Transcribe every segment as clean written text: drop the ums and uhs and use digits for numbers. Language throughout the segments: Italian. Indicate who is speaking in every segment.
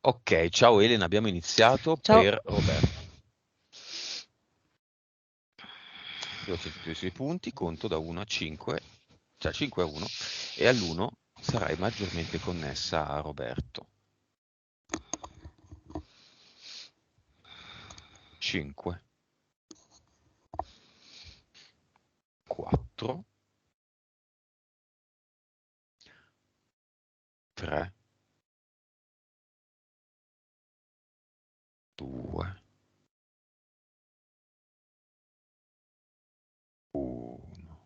Speaker 1: Ok, ciao Elena, abbiamo iniziato
Speaker 2: Ciao.
Speaker 1: per Roberto. Io ho sentito i suoi punti, conto da 1 a 5, cioè 5 a 1, e all'1 sarai maggiormente connessa a Roberto. 5, 4, 3, 2, 1.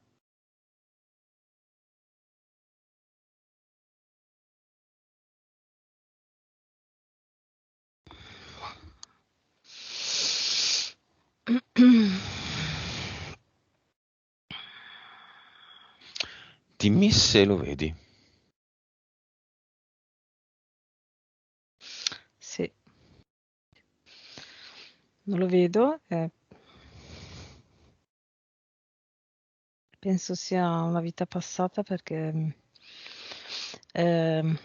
Speaker 1: Dimmi se lo vedi.
Speaker 2: Sì, non lo vedo, penso sia una vita passata perché ehm,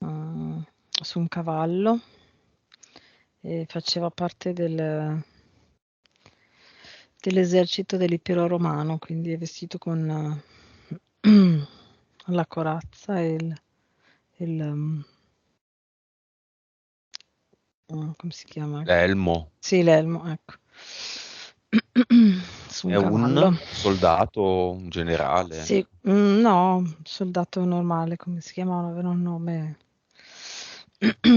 Speaker 2: mm, su un cavallo e faceva parte dell'esercito dell'Impero Romano, quindi è vestito con la corazza e come si chiama?
Speaker 1: L'elmo
Speaker 2: Sì, l'elmo, ecco. Su
Speaker 1: è
Speaker 2: un cavallo.
Speaker 1: un soldato, un generale,
Speaker 2: Sì, no, soldato normale, come si chiamava? Aveva un nome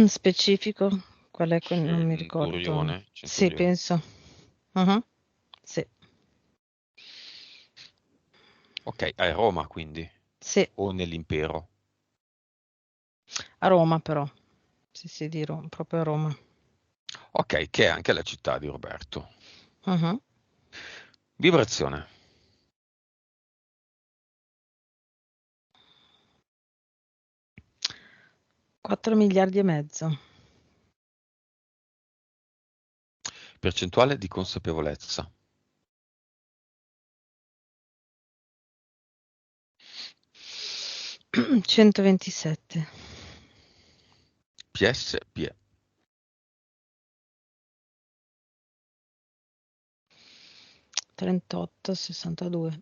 Speaker 2: specifico? Qual è? Non mi ricordo.
Speaker 1: centurione,
Speaker 2: Sì,
Speaker 1: centurione.
Speaker 2: penso. Mhm, sì,
Speaker 1: Ok, a Roma quindi,
Speaker 2: sì,
Speaker 1: o nell'impero.
Speaker 2: a Roma però. Sì, sì, di Roma, proprio a Roma.
Speaker 1: Ok, che è anche la città di Roberto.
Speaker 2: Mhm.
Speaker 1: Vibrazione.
Speaker 2: 4 miliardi e mezzo.
Speaker 1: Percentuale di consapevolezza.
Speaker 2: 127.
Speaker 1: PSP.
Speaker 2: 38, 62.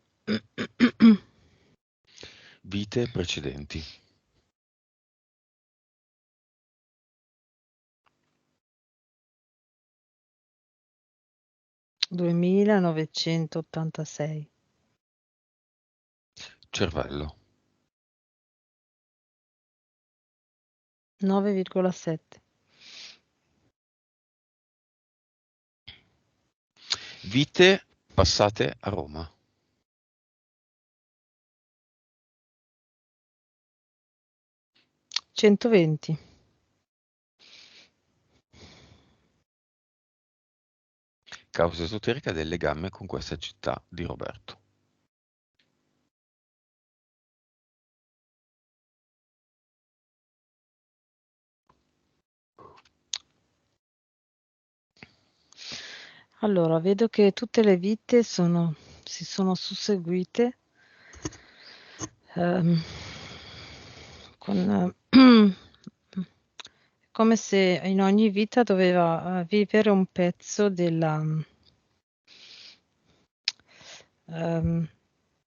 Speaker 1: Vite precedenti.
Speaker 2: 2986.
Speaker 1: Cervello.
Speaker 2: 9,7.
Speaker 1: Vite passate a Roma.
Speaker 2: 120.
Speaker 1: Causa esoterica del legame con questa città di Roberto.
Speaker 2: Allora, vedo che tutte le vite si sono susseguite ehm, con, come se in ogni vita doveva vivere un pezzo della ehm,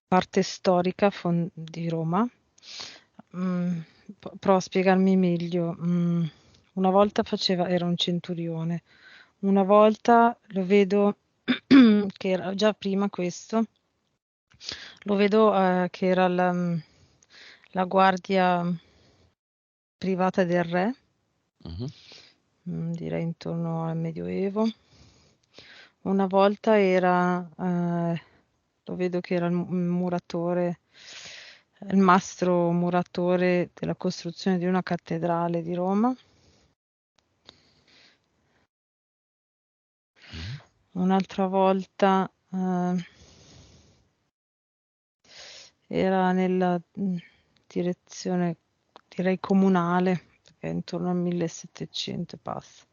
Speaker 2: parte storica di Roma. Mm, provo a spiegarmi meglio. Una volta era un centurione, una volta lo vedo che era già prima questo, lo vedo che era la guardia privata del re,
Speaker 1: Mhm.
Speaker 2: direi intorno al Medioevo. Una volta lo vedo che era il muratore, il mastro muratore della costruzione di una cattedrale di Roma.
Speaker 1: Mhm.
Speaker 2: Un'altra volta era nella direzione, direi comunale, perché intorno al 1700 e passa.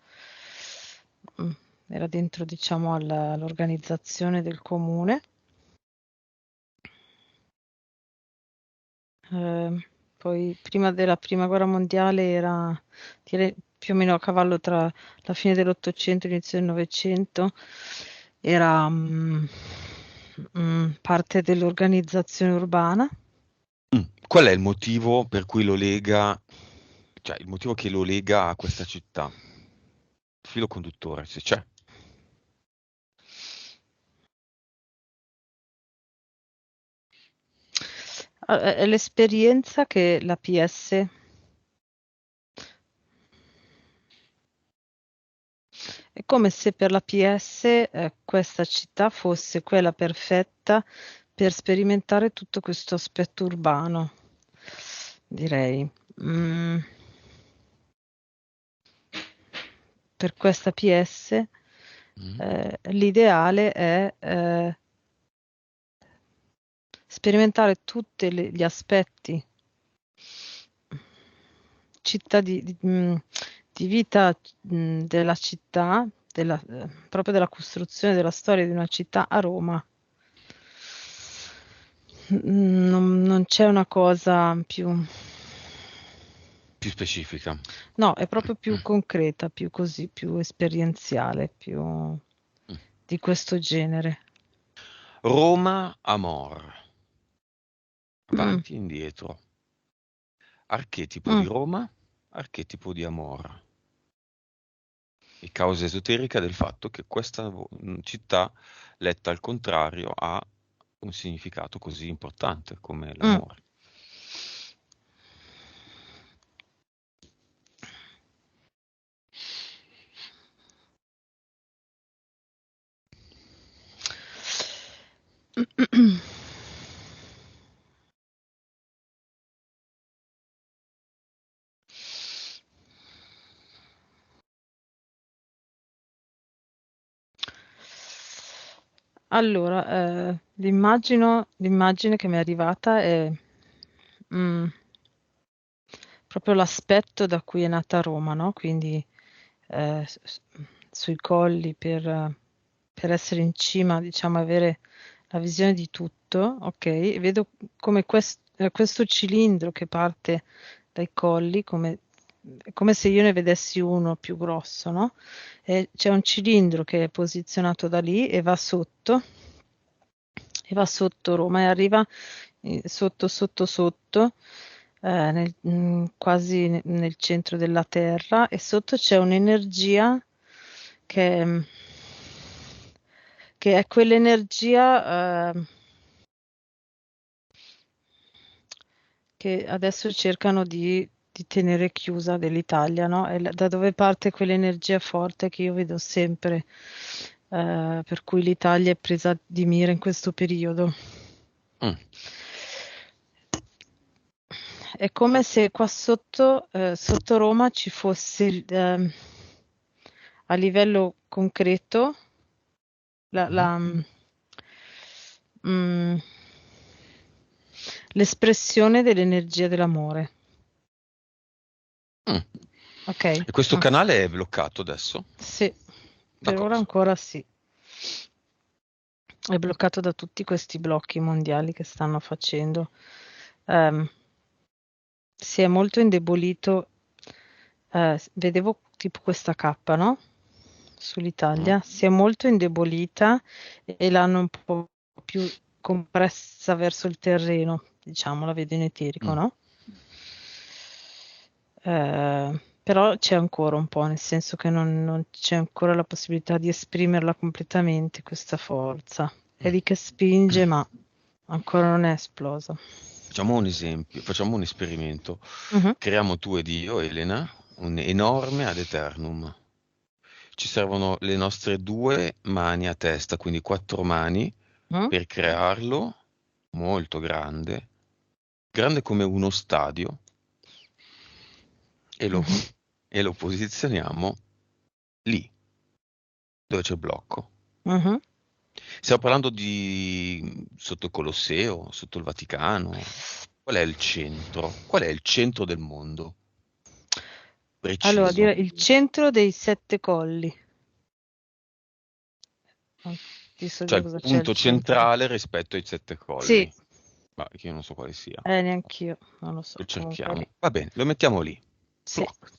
Speaker 2: Mm, Era dentro, diciamo, all'organizzazione del comune. Poi prima della prima guerra mondiale era direi, più o meno a cavallo tra la fine dell'Ottocento e l'inizio del Novecento, era parte dell'organizzazione urbana.
Speaker 1: Qual è il motivo per cui lo lega, cioè il motivo che lo lega a questa città? Filo conduttore, se c'è.
Speaker 2: È l'esperienza che la PS è come se per la PS questa città fosse quella perfetta per sperimentare tutto questo aspetto urbano, direi. Mm, per questa PS
Speaker 1: Mm.
Speaker 2: l'ideale è sperimentare tutti gli aspetti città di vita della città, proprio della costruzione della storia di una città a Roma. Non c'è una cosa più...
Speaker 1: Più specifica.
Speaker 2: No, è proprio più concreta, più così, più esperienziale, più di questo genere.
Speaker 1: Roma, Amor.
Speaker 2: Mm,
Speaker 1: Avanti e indietro. Archetipo di
Speaker 2: mm.
Speaker 1: Roma, archetipo di Amor. E causa esoterica del fatto che questa città, letta al contrario, ha un significato così importante come
Speaker 2: Mm.
Speaker 1: l'amore.
Speaker 2: Allora, l'immagine che mi è arrivata è mm, proprio l'aspetto da cui è nata Roma, no? Quindi sui colli per essere in cima, diciamo, avere la visione di tutto, ok? E vedo come questo cilindro che parte dai colli, è come se io ne vedessi uno più grosso, no? E c'è un cilindro che è posizionato da lì e va sotto Roma e arriva sotto, sotto, sotto, quasi nel centro della Terra e sotto c'è un'energia che, che è quell'energia che adesso cercano di tenere chiusa dell'Italia, no? Da dove parte quell'energia forte che io vedo sempre, per cui l'Italia è presa di mira in questo periodo.
Speaker 1: Mm.
Speaker 2: È come se qua sotto, sotto Roma ci fosse a livello concreto la,
Speaker 1: Mhm.
Speaker 2: la, mm, l'espressione dell'energia dell'amore.
Speaker 1: Mm.
Speaker 2: Ok?
Speaker 1: E questo canale è bloccato adesso?
Speaker 2: Sì,
Speaker 1: Da
Speaker 2: per ora
Speaker 1: cosa?
Speaker 2: ancora sì. È bloccato da tutti questi blocchi mondiali che stanno facendo. Ehm, si è molto indebolito. Vedevo tipo questa cappa, no?
Speaker 1: Mm.
Speaker 2: Sull'Italia. Si è molto indebolita e l'hanno un po' più compressa verso il terreno, diciamo, la vedo in eterico,
Speaker 1: Mm.
Speaker 2: no? Però c'è ancora un po', nel senso che non c'è ancora la possibilità di esprimerla completamente, questa forza. È
Speaker 1: Mm.
Speaker 2: lì che spinge, ma ancora non è esplosa.
Speaker 1: Facciamo un esempio, facciamo un esperimento.
Speaker 2: Mhm,
Speaker 1: Creiamo tu ed io, Elena, un enorme ad eternum. Ci servono le nostre due mani a testa, quindi quattro mani,
Speaker 2: mhm,
Speaker 1: per crearlo molto grande, grande come uno stadio, e lo,
Speaker 2: mhm,
Speaker 1: e lo posizioniamo lì, dove c'è il blocco.
Speaker 2: mhm.
Speaker 1: Stiamo parlando di sotto il Colosseo, sotto il Vaticano. Qual è il centro? Qual è il centro del mondo?
Speaker 2: Allora,
Speaker 1: Preciso.
Speaker 2: dire il centro dei sette colli. Non ti so
Speaker 1: Cioè
Speaker 2: dire
Speaker 1: il
Speaker 2: cosa c'è al
Speaker 1: punto
Speaker 2: centro.
Speaker 1: centrale rispetto ai sette
Speaker 2: Sì,
Speaker 1: colli. ma che io non so quale sia.
Speaker 2: Neanch'io, non lo so,
Speaker 1: Lo
Speaker 2: comunque è lì.
Speaker 1: cerchiamo. Va bene, lo mettiamo lì.
Speaker 2: Sì.
Speaker 1: Ploc.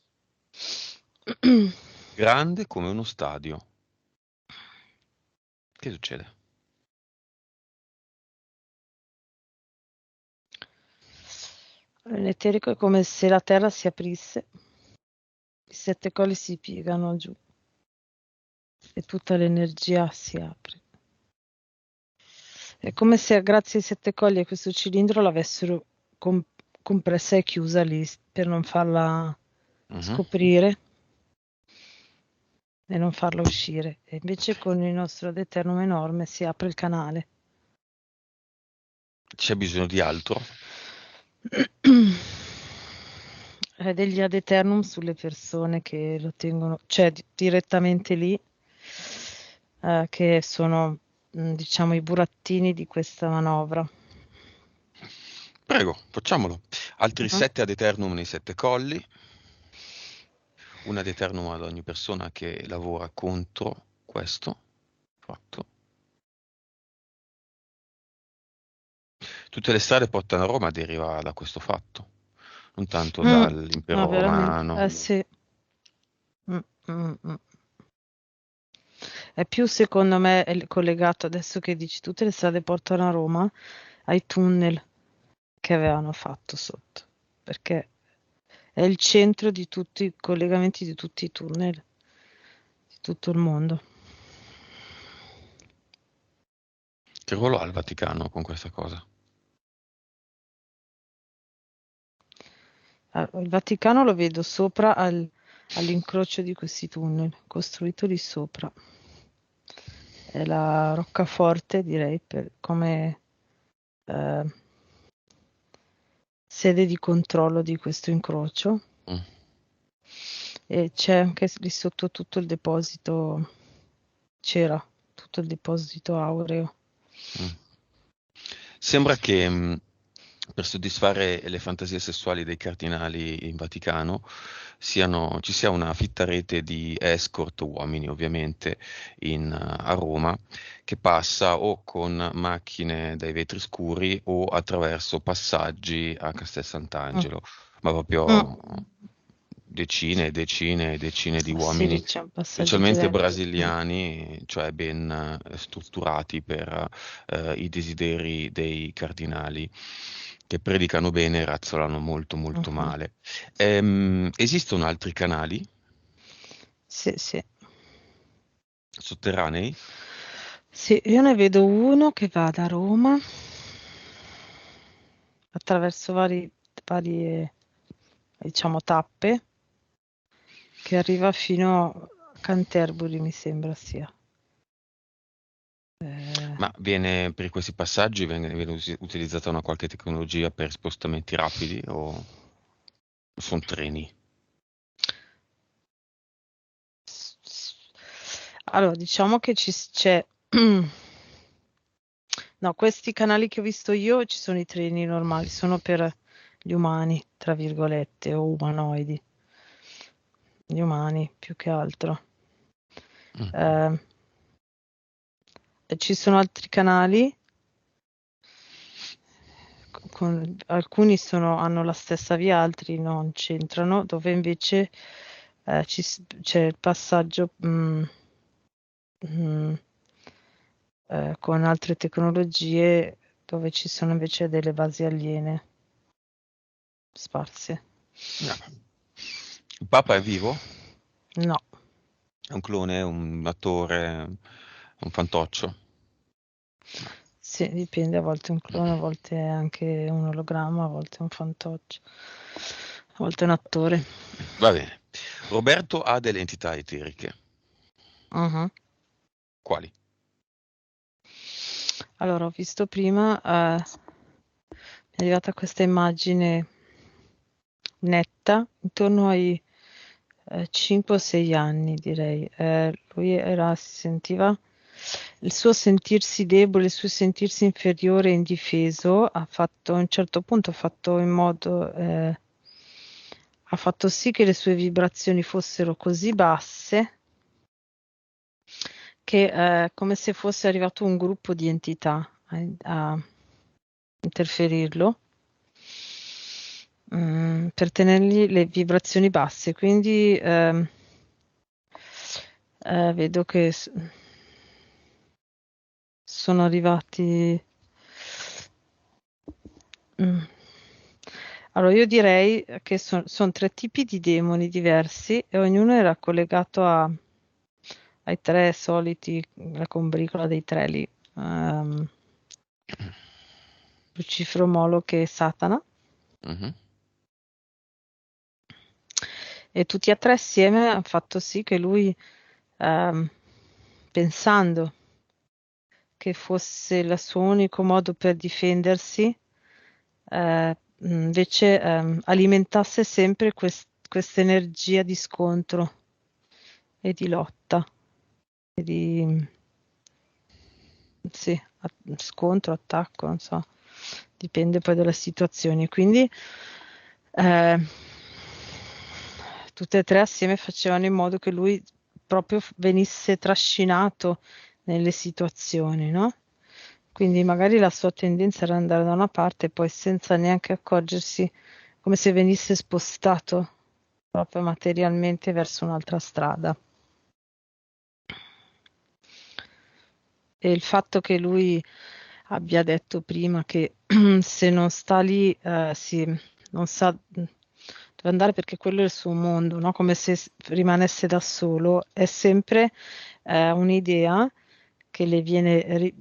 Speaker 1: Grande come uno stadio. Che succede?
Speaker 2: L'eterico è come se la terra si aprisse, i 7 colli si piegano giù e tutta l'energia si apre. È come se grazie ai 7 colli e questo cilindro l'avessero compressa e chiusa lì per non farla
Speaker 1: Mhm.
Speaker 2: scoprire e non farla uscire. E invece con il nostro ad eternum enorme si apre il canale.
Speaker 1: C'è bisogno di altro?
Speaker 2: Degli ad eternum sulle persone che lo tengono, cioè direttamente lì, che sono, diciamo, i burattini di questa manovra.
Speaker 1: Prego, facciamolo. Altri
Speaker 2: Mhm.
Speaker 1: 7 ad eternum nei 7 colli. Un ad eternum ad ogni persona che lavora contro questo fatto. Tutte le strade portano a Roma deriva da questo fatto, non tanto
Speaker 2: Mm,
Speaker 1: dall'impero
Speaker 2: ah, veramente?
Speaker 1: romano.
Speaker 2: Sì. Mm, mm, mm. È più, secondo me, collegato, adesso che dici tutte le strade portano a Roma, ai tunnel che avevano fatto sotto, perché è il centro di tutti i collegamenti di tutti i tunnel di tutto il mondo.
Speaker 1: Che ruolo ha il Vaticano con questa cosa?
Speaker 2: Il Vaticano lo vedo sopra all'incrocio di questi tunnel, costruito lì sopra. È la roccaforte, direi, come eh, sede di controllo di questo incrocio.
Speaker 1: Mm,
Speaker 2: E c'è anche lì sotto tutto il deposito, c'era tutto il deposito aureo.
Speaker 1: mm. Sembra che per soddisfare le fantasie sessuali dei cardinali in Vaticano ci sia una fitta rete di escort uomini, ovviamente, a Roma, che passa o con macchine dai vetri scuri o attraverso passaggi a Castel
Speaker 2: Mm.
Speaker 1: Sant'Angelo, ma
Speaker 2: Mm.
Speaker 1: proprio decine e decine e decine di
Speaker 2: Sì,
Speaker 1: uomini,
Speaker 2: c'è un passaggio
Speaker 1: specialmente
Speaker 2: diretto.
Speaker 1: brasiliani, cioè ben strutturati per i desideri dei cardinali, che predicano bene e razzolano molto molto
Speaker 2: Mhm.
Speaker 1: male. Esistono altri canali
Speaker 2: Sì, sì.
Speaker 1: sotterranei?
Speaker 2: Sì, io ne vedo uno che va da Roma attraverso varie, diciamo, tappe che arriva fino a Canterbury, mi sembra sia. Eh,
Speaker 1: Ma per questi passaggi viene utilizzata una qualche tecnologia per spostamenti rapidi o sono treni?
Speaker 2: allora, diciamo che c'è. No, questi canali che ho visto io ci sono i treni normali, sono per gli umani, tra virgolette, o umanoidi, gli umani più che altro.
Speaker 1: Mm.
Speaker 2: Eh, e ci sono altri canali, alcuni hanno la stessa via, altri non c'entrano, dove invece c'è il passaggio mm, con altre tecnologie dove ci sono invece delle basi aliene sparse.
Speaker 1: No. Il Papa è vivo?
Speaker 2: No.
Speaker 1: È un clone, è un attore, un fantoccio? No.
Speaker 2: Sì, dipende, a volte è un clone, a volte è anche un ologramma, a volte è un fantoccio, a volte è un attore.
Speaker 1: Va bene. Roberto ha delle entità eteriche.
Speaker 2: Mhm.
Speaker 1: Quali?
Speaker 2: Allora, ho visto prima, mi è arrivata questa immagine netta, intorno ai 5 o 6 anni, direi. Si sentiva il suo sentirsi debole, il suo sentirsi inferiore e indifeso, a un certo punto ha fatto sì che le sue vibrazioni fossero così basse che è come se fosse arrivato un gruppo di entità interferirlo, per tenergli le vibrazioni basse. Quindi vedo che sono arrivati. Allora, io direi che sono tre tipi di demoni diversi e ognuno era collegato ai tre soliti, la combricola dei tre lì, Lucifero, Moloch e Satana.
Speaker 1: Mhm.
Speaker 2: E tutti e tre assieme hanno fatto sì che lui, pensando che fosse il suo unico modo per difendersi, invece alimentasse sempre questa energia di scontro e di lotta, e di sì, scontro, attacco, non so, dipende poi dalle situazioni. Quindi eh, tutte e tre assieme facevano in modo che lui proprio venisse trascinato nelle situazioni, no? Quindi magari la sua tendenza era andare da una parte e poi senza neanche accorgersi, come se venisse spostato proprio materialmente verso un'altra strada. E il fatto che lui abbia detto prima che se non sta lì, non sa dove andare perché quello è il suo mondo, no? Come se rimanesse da solo, è sempre un'idea che le viene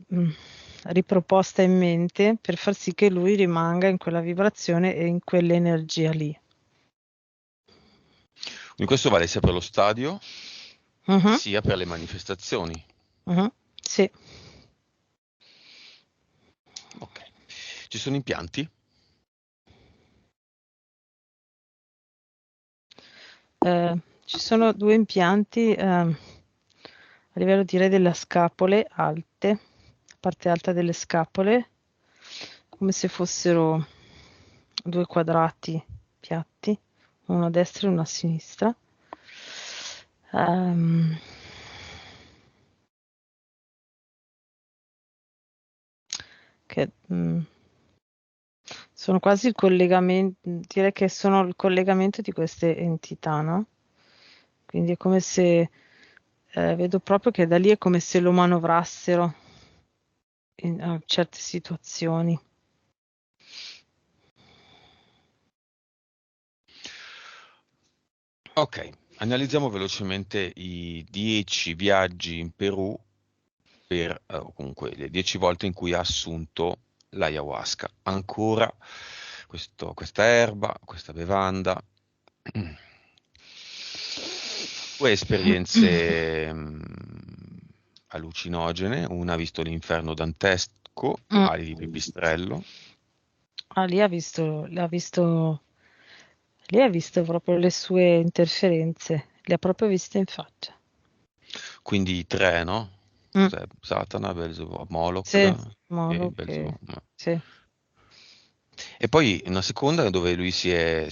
Speaker 2: riproposta in mente per far sì che lui rimanga in quella vibrazione e in quell'energia lì.
Speaker 1: Quindi questo vale sia per lo stadio
Speaker 2: Mhm,
Speaker 1: sia per le manifestazioni.
Speaker 2: mhm, sì.
Speaker 1: Ok. Ci sono impianti?
Speaker 2: Ci sono due impianti a livello direi delle scapole alte, la parte alta delle scapole, come se fossero due quadrati piatti, uno a destra e uno a sinistra. Ehm, che sono quasi il collegamento, direi che sono il collegamento di queste entità, no? Quindi è come se vedo proprio che da lì è come se lo manovrassero in certe situazioni.
Speaker 1: Ok, analizziamo velocemente i 10 viaggi in Perù o comunque le 10 volte in cui ha assunto l'ayahuasca. Ancora questa erba, questa bevanda. Due esperienze allucinogene, una ha visto l'inferno dantesco,
Speaker 2: Mm.
Speaker 1: ali di pipistrello,
Speaker 2: Ah, lì ha visto proprio le sue interferenze, le ha proprio viste in faccia.
Speaker 1: quindi i tre, no?
Speaker 2: Mm.
Speaker 1: Cos'è? Satana, Belzebù,
Speaker 2: Sì,
Speaker 1: Moloch e
Speaker 2: Molo
Speaker 1: Belzebù.
Speaker 2: che sì.
Speaker 1: E poi una seconda dove lui sì, è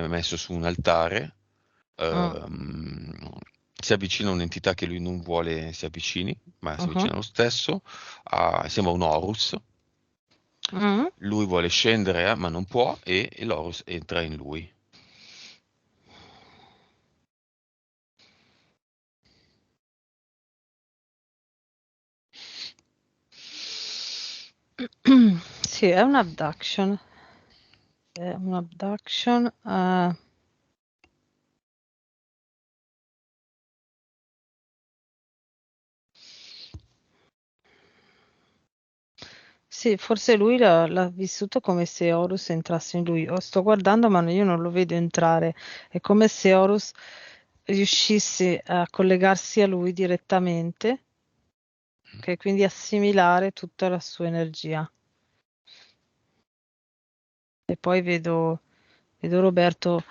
Speaker 1: messo su un altare,
Speaker 2: Mm.
Speaker 1: si avvicina a un'entità che lui non vuole si avvicini, ma si
Speaker 2: Mhm.
Speaker 1: avvicina lo stesso, sembra un Horus,
Speaker 2: Mm.
Speaker 1: lui vuole scendere ma non può e l'Horus entra in lui.
Speaker 2: Sì, è un abduction. È un abduction. Sì, forse lui l'ha vissuto come se Horus entrasse in lui. Sto guardando, ma io non lo vedo entrare. È come se Horus riuscisse a collegarsi a lui direttamente, ok? Quindi assimilare tutta la sua energia. E poi vedo Roberto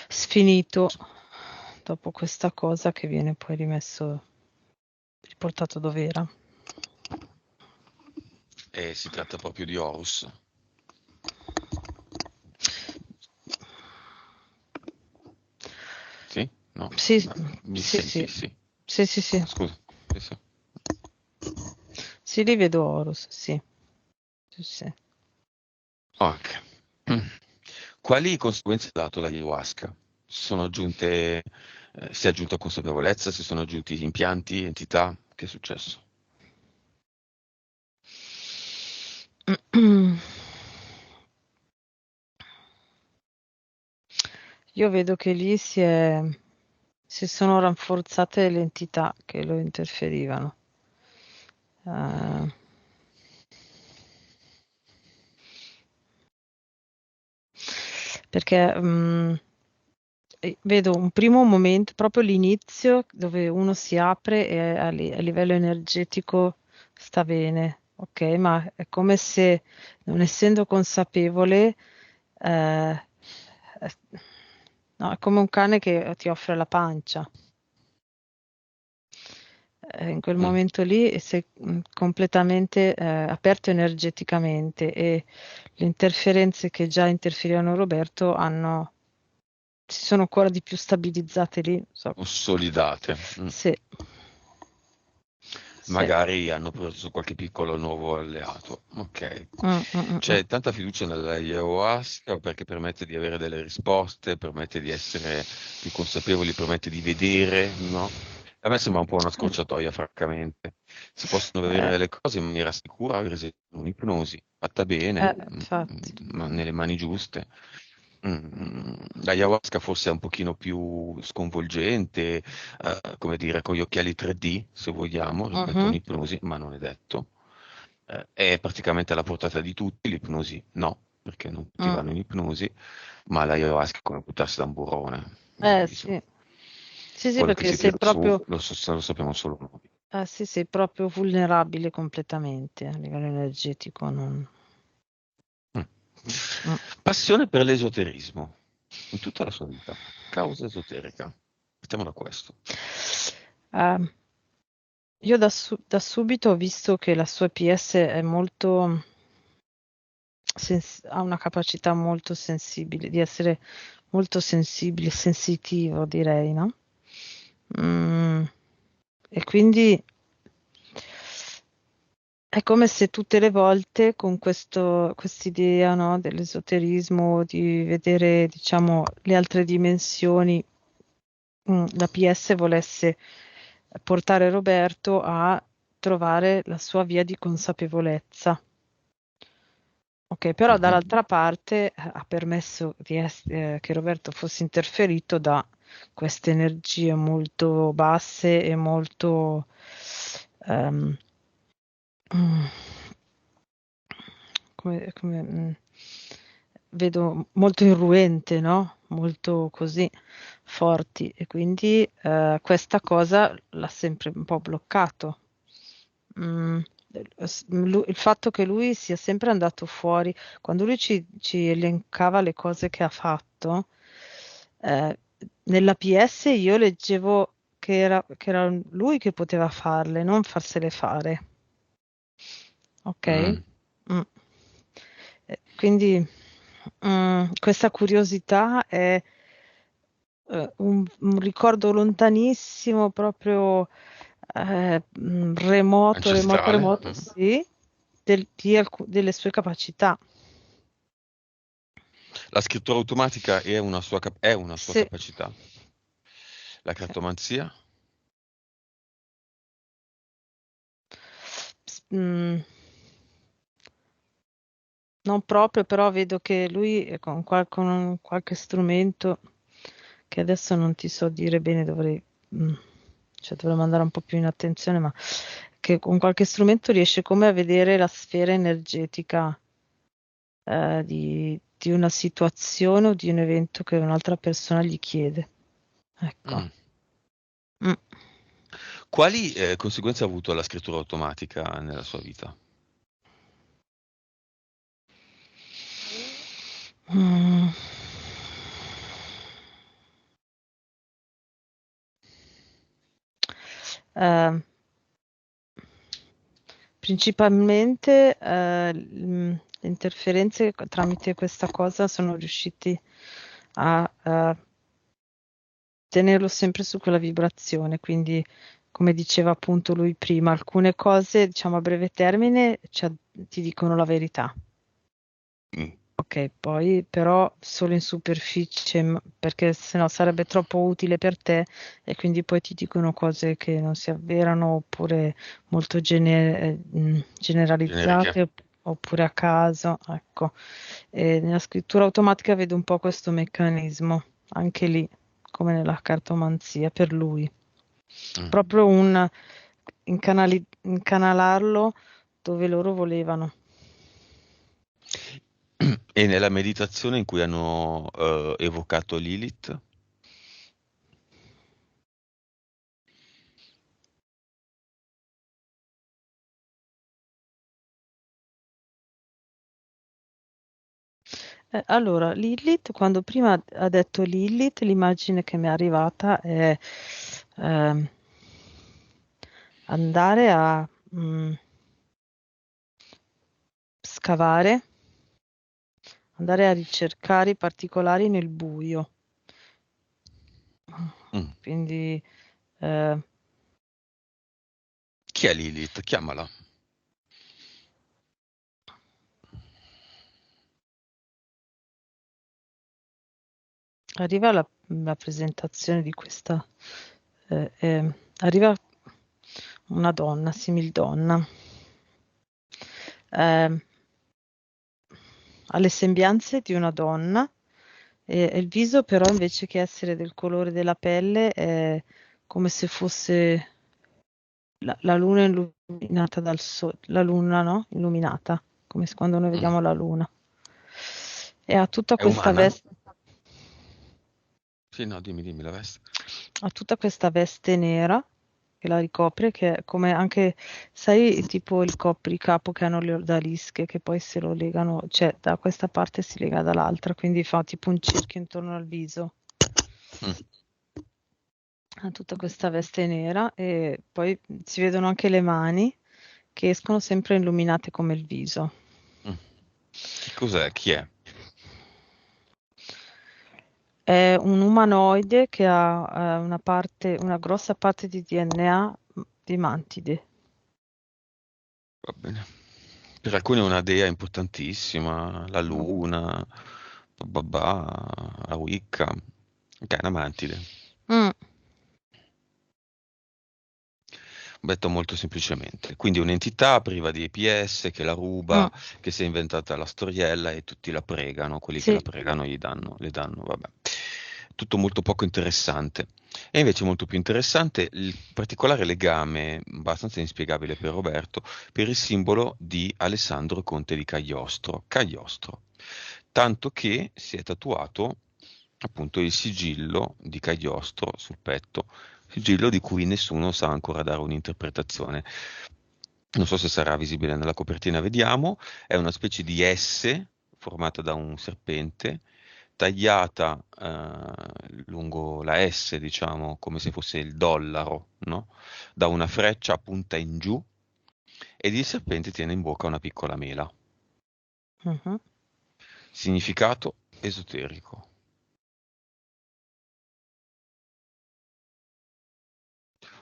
Speaker 2: sfinito dopo questa cosa che viene poi riportato dove era.
Speaker 1: E si tratta proprio di Horus. Sì? No?
Speaker 2: Sì,
Speaker 1: Mi
Speaker 2: sì,
Speaker 1: senti?
Speaker 2: sì,
Speaker 1: Sì.
Speaker 2: sì, sì, sì.
Speaker 1: Scusa. Sì, sì.
Speaker 2: Sì, li vedo Horus, sì. Sì, sì.
Speaker 1: Ok. Quali conseguenze ha dato l'ayahuasca? Si è aggiunta consapevolezza, si sono aggiunti impianti, entità? Che è successo?
Speaker 2: Io vedo che lì si sono rafforzate le entità che lo interferivano. Eh, perché vedo un primo momento, proprio l'inizio, dove uno si apre e a livello energetico sta bene, ok? Ma è come se, non essendo consapevole, eh, no, è come un cane che ti offre la pancia. In quel
Speaker 1: Mm.
Speaker 2: momento lì sei completamente aperto energeticamente e le interferenze che già interferivano Roberto si sono ancora di più stabilizzate lì. Non so.
Speaker 1: Consolidate.
Speaker 2: Sì, sì.
Speaker 1: Magari hanno preso qualche piccolo nuovo alleato. Ok.
Speaker 2: Mm, mm, mm, mm.
Speaker 1: C'è tanta fiducia nell'ayahuasca perché permette di avere delle risposte, permette di essere più consapevoli, permette di vedere, no? A me sembra un po' una scorciatoia, francamente. Si possono vedere
Speaker 2: Eh,
Speaker 1: delle cose in maniera sicura, per esempio un'ipnosi fatta bene,
Speaker 2: infatti.
Speaker 1: ma nelle mani giuste. L'ayahuasca forse è un pochino più sconvolgente, come dire, con gli occhiali 3D, se vogliamo, rispetto a
Speaker 2: Mhm,
Speaker 1: un'ipnosi, ma non è detto. È praticamente alla portata di tutti, l'ipnosi no, perché non tutti
Speaker 2: mm.
Speaker 1: vanno in ipnosi, ma l'ayahuasca è come buttarsi da un burrone, a mio avviso.
Speaker 2: Sì. Sì, sì,
Speaker 1: Quello che
Speaker 2: perché
Speaker 1: si
Speaker 2: sei
Speaker 1: tira su
Speaker 2: proprio,
Speaker 1: lo sappiamo solo noi.
Speaker 2: sì, sei proprio vulnerabile completamente a livello energetico.
Speaker 1: Mm.
Speaker 2: Mm.
Speaker 1: Passione per l'esoterismo in tutta la sua vita, causa esoterica. Partiamo da questo.
Speaker 2: Ehm, io da subito ho visto che la sua PS è molto, ha una capacità molto sensibile, di essere molto sensibile, sensitivo direi, no? Mm, e quindi è come se tutte le volte con quest'idea, no, dell'esoterismo, di vedere, diciamo, le altre dimensioni, la PS volesse portare Roberto a trovare la sua via di consapevolezza. Ok, però
Speaker 1: Mhm.
Speaker 2: dall'altra parte ha permesso che Roberto fosse interferito da queste energie molto basse e molto ehm, mm, vedo molto irruente, no? Molto così forti e quindi questa cosa l'ha sempre un po' bloccato. Mm, il fatto che lui sia sempre andato fuori, quando lui ci elencava le cose che ha fatto, eh, nella PS io leggevo che era lui che poteva farle, non farsele fare. Ok?
Speaker 1: Mm.
Speaker 2: Mm. Quindi questa curiosità è un ricordo lontanissimo, proprio remoto, remoto,
Speaker 1: Ancestrale.
Speaker 2: remoto, sì, delle sue capacità.
Speaker 1: La scrittura automatica è una sua
Speaker 2: Sì,
Speaker 1: capacità. La
Speaker 2: sì.
Speaker 1: cartomanzia?
Speaker 2: Mm, non proprio, però vedo che lui con qualche strumento che adesso non ti so dire bene, mm, cioè dovrei mandare un po' più in attenzione, ma che con qualche strumento riesce come a vedere la sfera energetica di una situazione o di un evento che un'altra persona gli chiede. Ecco.
Speaker 1: Mm.
Speaker 2: Mm.
Speaker 1: Quali conseguenze ha avuto la scrittura automatica nella sua vita?
Speaker 2: Mm. Eh, principalmente le interferenze tramite questa cosa sono riusciti a tenerlo sempre su quella vibrazione, quindi come diceva appunto lui prima, alcune cose, diciamo, a breve termine, ti dicono la verità.
Speaker 1: Mm.
Speaker 2: Ok, poi però solo in superficie, perché sennò sarebbe troppo utile per te e quindi poi ti dicono cose che non si avverano oppure molto
Speaker 1: Generiche.
Speaker 2: generalizzate oppure a caso. Ecco. E nella scrittura automatica vedo un po' questo meccanismo, anche lì, come nella cartomanzia, per lui.
Speaker 1: Mm.
Speaker 2: Proprio un incanalarlo dove loro volevano.
Speaker 1: E nella meditazione in cui hanno evocato Lilith?
Speaker 2: Allora, Lilith, quando prima ha detto Lilith, l'immagine che mi è arrivata è ehm, andare a scavare, andare a ricercare i particolari nel buio.
Speaker 1: Mm.
Speaker 2: Quindi eh,
Speaker 1: Chi è Lilith? Chiamala.
Speaker 2: arriva la presentazione di questa, arriva una donna, simildonna. Eh, ha le sembianze di una donna e il viso però invece che essere del colore della pelle è come se fosse la luna illuminata dal sole, la luna, no? Illuminata, come quando noi
Speaker 1: Mm.
Speaker 2: vediamo la luna. E ha tutta
Speaker 1: È
Speaker 2: questa
Speaker 1: umana?
Speaker 2: veste,
Speaker 1: Sì, no, dimmi la veste.
Speaker 2: ha tutta questa veste nera che la ricopre, che è come anche, sai, tipo il copricapo che hanno le odalische, che poi se lo legano, cioè da questa parte si lega dall'altra, quindi fa tipo un cerchio intorno al viso.
Speaker 1: Mm.
Speaker 2: Ha tutta questa veste nera e poi si vedono anche le mani che escono sempre illuminate come il viso.
Speaker 1: Mm. Che cos'è? Chi è?
Speaker 2: È un umanoide che ha una grossa parte di DNA di mantide.
Speaker 1: Va bene. Per alcuni è una dea importantissima, la luna, babà, la Wicca. Ok, una mantide.
Speaker 2: Mm,
Speaker 1: Detto molto semplicemente. Quindi un'entità priva di EPS che la
Speaker 2: mm,
Speaker 1: ruba, che si è inventata la storiella e tutti la pregano, quelli che
Speaker 2: sì.
Speaker 1: la pregano le danno, vabbè. Tutto molto poco interessante. E invece molto più interessante il particolare legame, abbastanza inspiegabile per Roberto, per il simbolo di Alessandro Conte di Cagliostro, Cagliostro. Tanto che si è tatuato appunto il sigillo di Cagliostro sul petto, sigillo di cui nessuno sa ancora dare un'interpretazione. Non so se sarà visibile nella copertina, vediamo. È una specie di S formata da un serpente, tagliata lungo la S, diciamo, come se fosse il dollaro, no? Da una freccia a punta in giù, ed il serpente tiene in bocca una piccola mela.
Speaker 2: Mhm.
Speaker 1: Significato esoterico.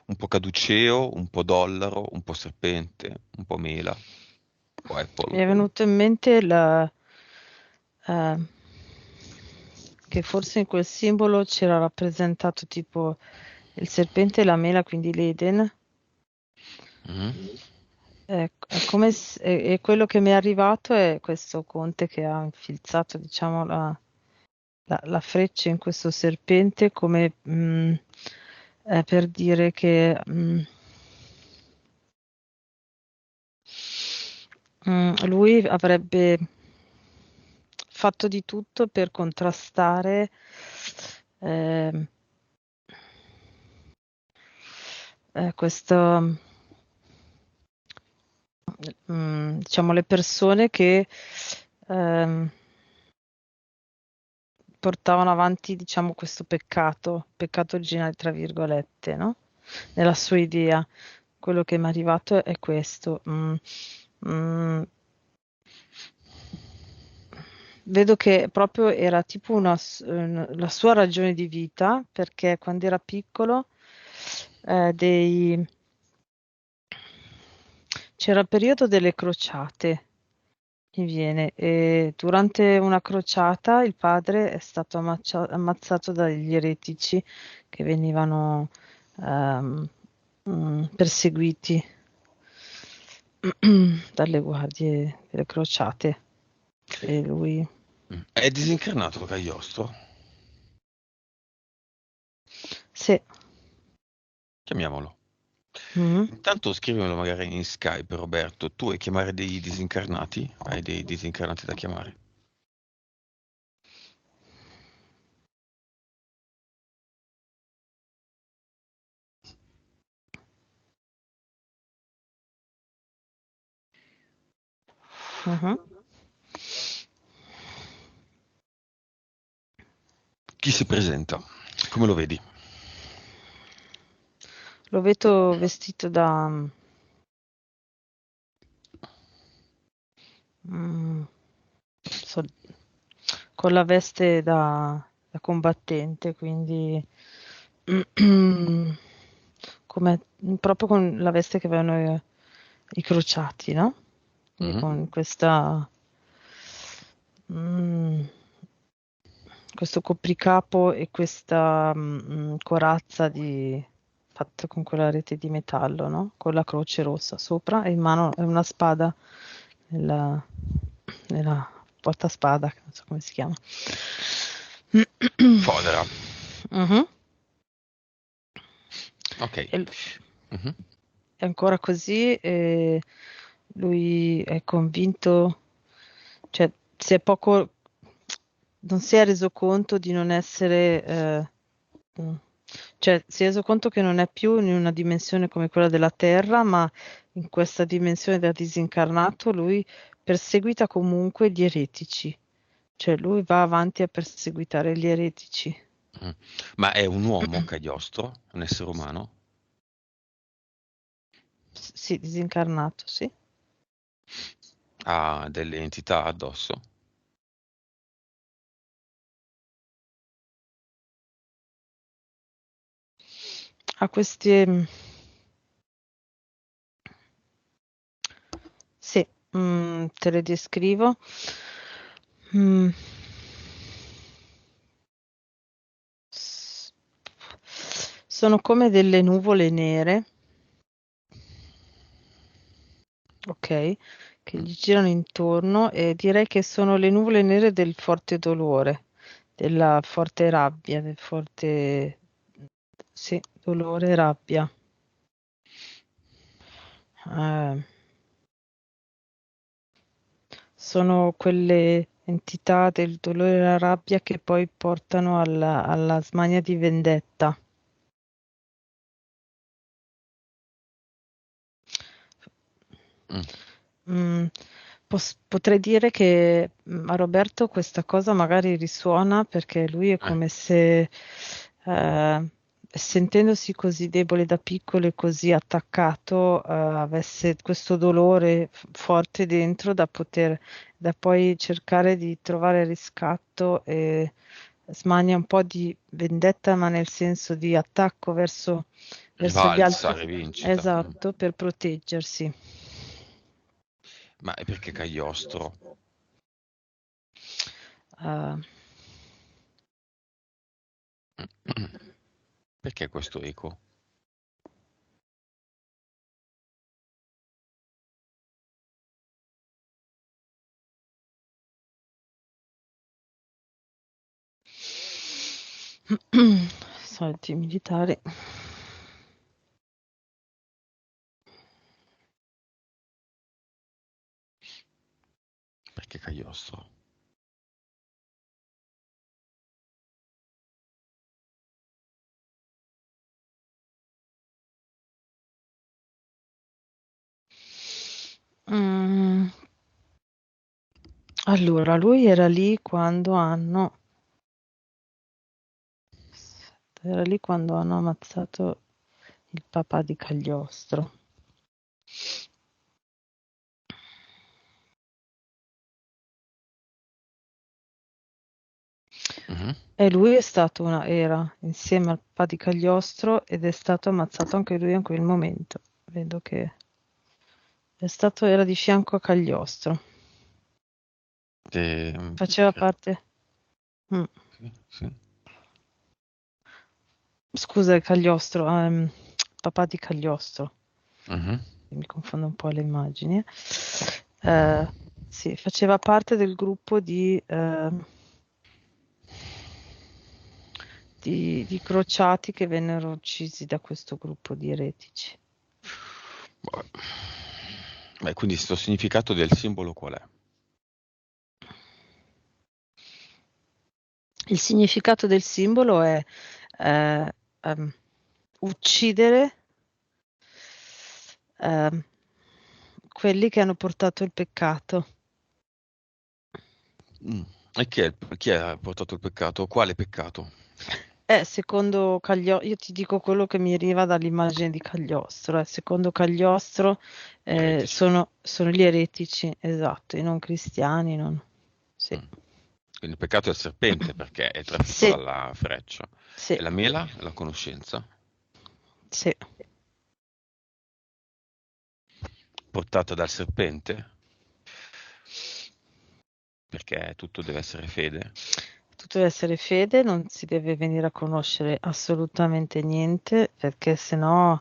Speaker 1: Un po' caduceo, un po' dollaro, un po' serpente, un po' mela, un po'
Speaker 2: Mi
Speaker 1: Apple.
Speaker 2: è venuto in mente eh, che forse in quel simbolo c'era rappresentato tipo il serpente e la mela, quindi l'Eden.
Speaker 1: Mhm.
Speaker 2: È come e quello che mi è arrivato è questo conte che ha infilzato, diciamo, la freccia in questo serpente come per dire che lui avrebbe fatto di tutto per contrastare ehm, questo, diciamo, le persone che ehm, portavano avanti, diciamo, questo peccato originale, tra virgolette, no? Nella sua idea. Quello che mi è arrivato è questo. Mm, vedo che proprio era tipo la sua ragione di vita, perché quando era piccolo dei... C'era il periodo delle crociate, mi viene, e durante una crociata il padre è stato ammazzato dagli eretici che venivano ehm, perseguiti dalle guardie delle crociate. E lui,
Speaker 1: È disincarnato Cagliostro?
Speaker 2: sì,
Speaker 1: Chiamiamolo.
Speaker 2: mhm,
Speaker 1: Intanto scrivimelo magari in Skype, Roberto. Tu vuoi chiamare dei disincarnati? Hai dei disincarnati da chiamare?
Speaker 2: mhm.
Speaker 1: Chi si presenta? Come lo vedi?
Speaker 2: Lo vedo vestito da... mm, so- con la veste da combattente, quindi come, proprio con la veste che avevano i crociati, no? Quindi
Speaker 1: Mhm.
Speaker 2: con questa, mm, questo copricapo e questa corazza fatta con quella rete di metallo, no? Con la croce rossa sopra e in mano è una spada nella, nella portaspada, che non so come si chiama.
Speaker 1: Fodera.
Speaker 2: Mhm.
Speaker 1: Ok.
Speaker 2: E
Speaker 1: Mhm.
Speaker 2: è ancora così e lui è convinto, cioè si è poco, non si è reso conto di non essere, mm, cioè si è reso conto che non è più in una dimensione come quella della Terra, ma in questa dimensione da disincarnato lui perseguita comunque gli eretici, cioè lui va avanti a perseguitare gli eretici.
Speaker 1: Mm. Ma è un uomo Cagliostro? Un essere umano?
Speaker 2: Sì, disincarnato, sì.
Speaker 1: Ha delle entità addosso?
Speaker 2: Ha questi, sì, te le descrivo. Mm. S- Sono come delle nuvole nere, ok, che
Speaker 1: Mm.
Speaker 2: gli girano intorno e direi che sono le nuvole nere del forte dolore, della forte rabbia, del forte, sì, dolore e rabbia. Eh, sono quelle entità del dolore e la rabbia che poi portano alla smania di vendetta.
Speaker 1: Mm.
Speaker 2: Mm, potrei dire che a Roberto questa cosa magari risuona perché lui è
Speaker 1: Eh,
Speaker 2: come se, sentendosi così debole da piccolo e così attaccato, avesse questo dolore forte dentro da poi cercare di trovare riscatto e smania un po' di vendetta, ma nel senso di attacco verso gli
Speaker 1: rivalsa,
Speaker 2: altri.
Speaker 1: rivincita. Mm.
Speaker 2: Esatto, per proteggersi.
Speaker 1: Ma è perché Cagliostro?
Speaker 2: Eh,
Speaker 1: Perché questo eco?
Speaker 2: soliti militari.
Speaker 1: Perché Cagliostro?
Speaker 2: Mm, allora, lui era lì quando hanno ammazzato il papà di Cagliostro.
Speaker 1: Mhm.
Speaker 2: E lui era insieme al papà di Cagliostro ed è stato ammazzato anche lui in quel momento. Vedo che era di fianco a Cagliostro. Faceva
Speaker 1: Ok,
Speaker 2: parte. Mm.
Speaker 1: sì, sì.
Speaker 2: Scusa, Cagliostro, papà di Cagliostro.
Speaker 1: Mhm.
Speaker 2: Mi confondo un po' le immagini. Eh, sì, faceva parte del gruppo di crociati che vennero uccisi da questo gruppo di eretici.
Speaker 1: Boh. Beh, quindi sto significato del simbolo qual è?
Speaker 2: Il significato del simbolo è eh, ehm, uccidere ehm, quelli che hanno portato il peccato.
Speaker 1: Mm. E chi ha portato il peccato? Quale peccato?
Speaker 2: Secondo Cagliostro, io ti dico quello che mi arriva dall'immagine di Cagliostro. Secondo Cagliostro
Speaker 1: Gli eretici.
Speaker 2: sono gli eretici, esatto, i non cristiani. Sì.
Speaker 1: Mm. Quindi il peccato è il serpente perché è trafitto
Speaker 2: Sì,
Speaker 1: dalla freccia.
Speaker 2: sì,
Speaker 1: E la mela è la conoscenza,
Speaker 2: sì.
Speaker 1: portata dal serpente, perché tutto deve essere fede.
Speaker 2: Tutto deve essere fede, non si deve venire a conoscere assolutamente niente, perché sennò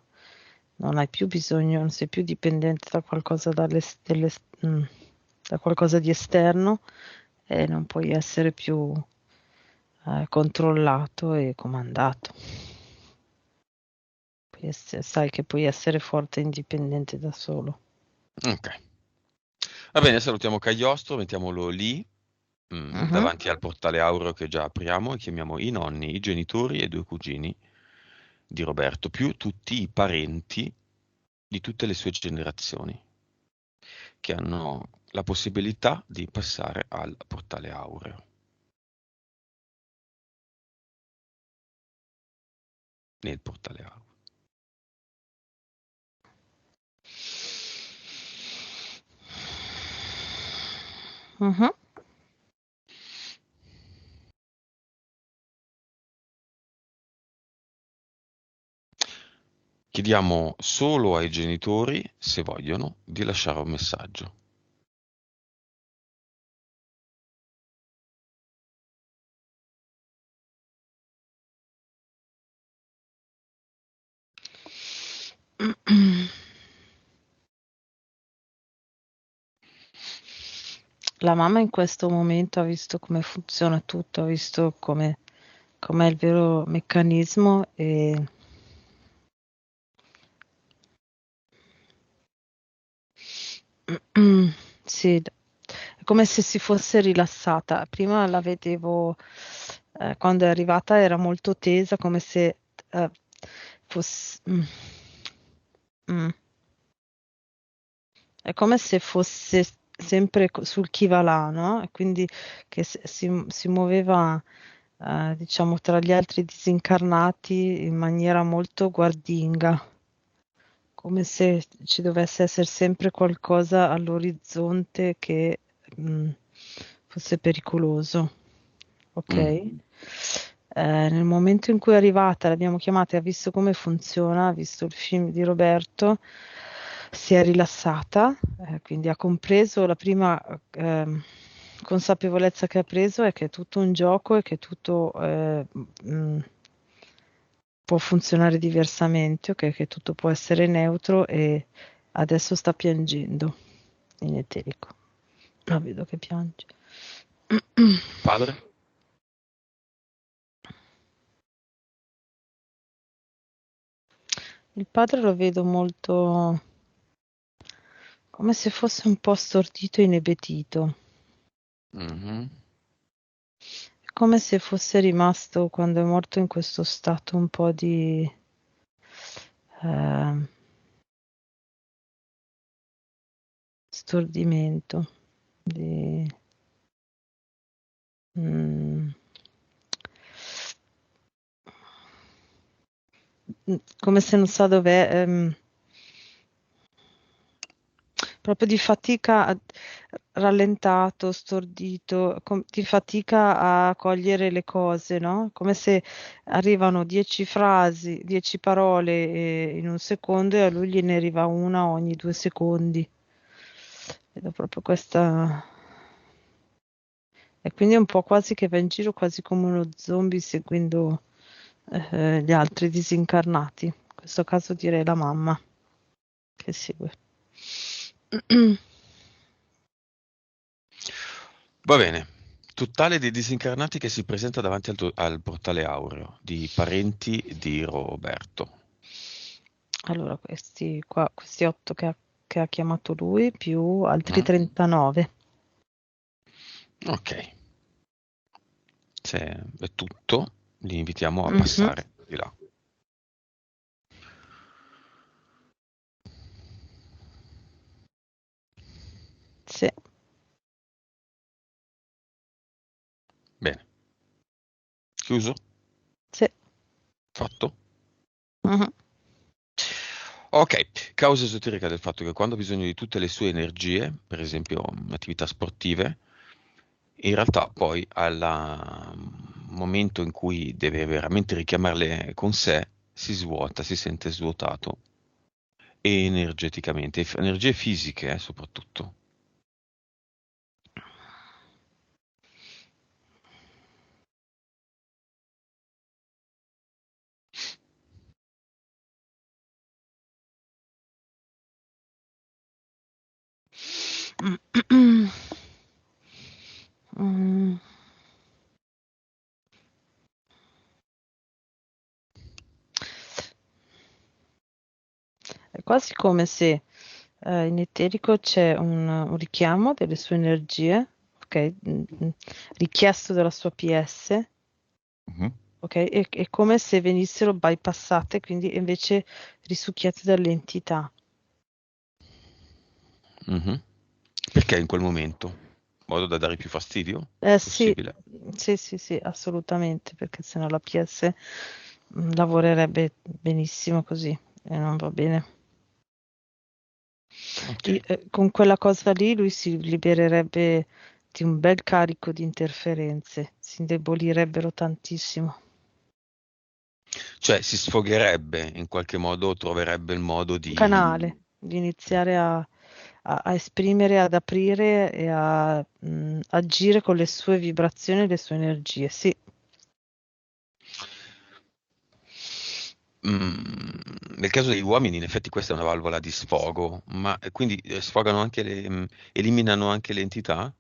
Speaker 2: non hai più bisogno, non sei più dipendente da qualcosa, da qualcosa di esterno e non puoi essere più controllato e comandato. Sai che puoi essere forte e indipendente da solo.
Speaker 1: Ok. Va bene, salutiamo Cagliostro, mettiamolo lì,
Speaker 2: Mhm.
Speaker 1: davanti al portale aureo che già apriamo e chiamiamo i nonni, i genitori e i due cugini di Roberto, più tutti i parenti di tutte le sue generazioni, che hanno la possibilità di passare al portale aureo, nel portale aureo.
Speaker 2: Mhm.
Speaker 1: Chiediamo solo ai genitori, se vogliono, di lasciare un messaggio.
Speaker 2: La mamma in questo momento ha visto come funziona tutto, ha visto com'è il vero meccanismo e sì, è come se si fosse rilassata. Prima la vedevo, quando è arrivata era molto tesa, come se fosse... mm. È come se fosse sempre sul chi va là, no? E quindi che si muoveva, diciamo, tra gli altri disincarnati in maniera molto guardinga, come se ci dovesse essere sempre qualcosa all'orizzonte che fosse pericoloso. Ok?
Speaker 1: Mm.
Speaker 2: Nel momento in cui è arrivata, l'abbiamo chiamata e ha visto come funziona, ha visto il film di Roberto, si è rilassata, quindi ha compreso la prima consapevolezza che ha preso è che è tutto un gioco e che tutto mh, può funzionare diversamente, ok? Che tutto può essere neutro e adesso sta piangendo in eterico. La vedo che piange.
Speaker 1: Padre?
Speaker 2: Il padre lo vedo molto come se fosse un po' stordito e inebetito,
Speaker 1: Mhm.
Speaker 2: come se fosse rimasto quando è morto in questo stato un po' di eh, stordimento, di, mm, come se non sa dov'è, proprio di fatica rallentato, stordito, di fatica a cogliere le cose, no? Come se arrivano 10 frasi, 10 parole in un secondo e a lui gliene arriva una ogni 2 secondi. Vedo proprio questa. E quindi è un po' quasi che va in giro quasi come uno zombie seguendo gli altri disincarnati. In questo caso direi la mamma che segue.
Speaker 1: Va bene. Totale dei disincarnati che si presenta davanti al portale aureo di parenti di Roberto.
Speaker 2: Allora, questi qua, questi 8 che ha chiamato lui, più altri
Speaker 1: Mm?
Speaker 2: 39.
Speaker 1: Ok. Se è tutto, li invitiamo a
Speaker 2: Mhm.
Speaker 1: passare di là.
Speaker 2: Sì,
Speaker 1: Bene. Chiuso?
Speaker 2: sì.
Speaker 1: Fatto?
Speaker 2: Mhm.
Speaker 1: Ok, causa esoterica del fatto che quando ha bisogno di tutte le sue energie, per esempio attività sportive, in realtà poi al momento in cui deve veramente richiamarle con sé, si svuota, si sente svuotato energeticamente, energie fisiche soprattutto.
Speaker 2: Mm. È quasi come se in eterico c'è un richiamo delle sue energie, ok? Richiesto dalla sua PS,
Speaker 1: Mhm.
Speaker 2: ok? È come se venissero bypassate, quindi invece risucchiate dalle entità.
Speaker 1: Mhm. Perché in quel momento? In modo da dare più fastidio
Speaker 2: Sì,
Speaker 1: possibile.
Speaker 2: sì, sì, sì, assolutamente, perché sennò la PS lavorerebbe benissimo così e non va bene.
Speaker 1: Ok.
Speaker 2: Con quella cosa lì lui si libererebbe di un bel carico di interferenze, si indebolirebbero tantissimo.
Speaker 1: Cioè si sfogherebbe in qualche modo, troverebbe il modo
Speaker 2: Un
Speaker 1: di...
Speaker 2: canale, di iniziare a esprimere, ad aprire e a agire con le sue vibrazioni e le sue energie. Sì.
Speaker 1: Nel caso degli uomini, in effetti, questa è una valvola di sfogo, ma quindi sfogano anche eliminano anche le entità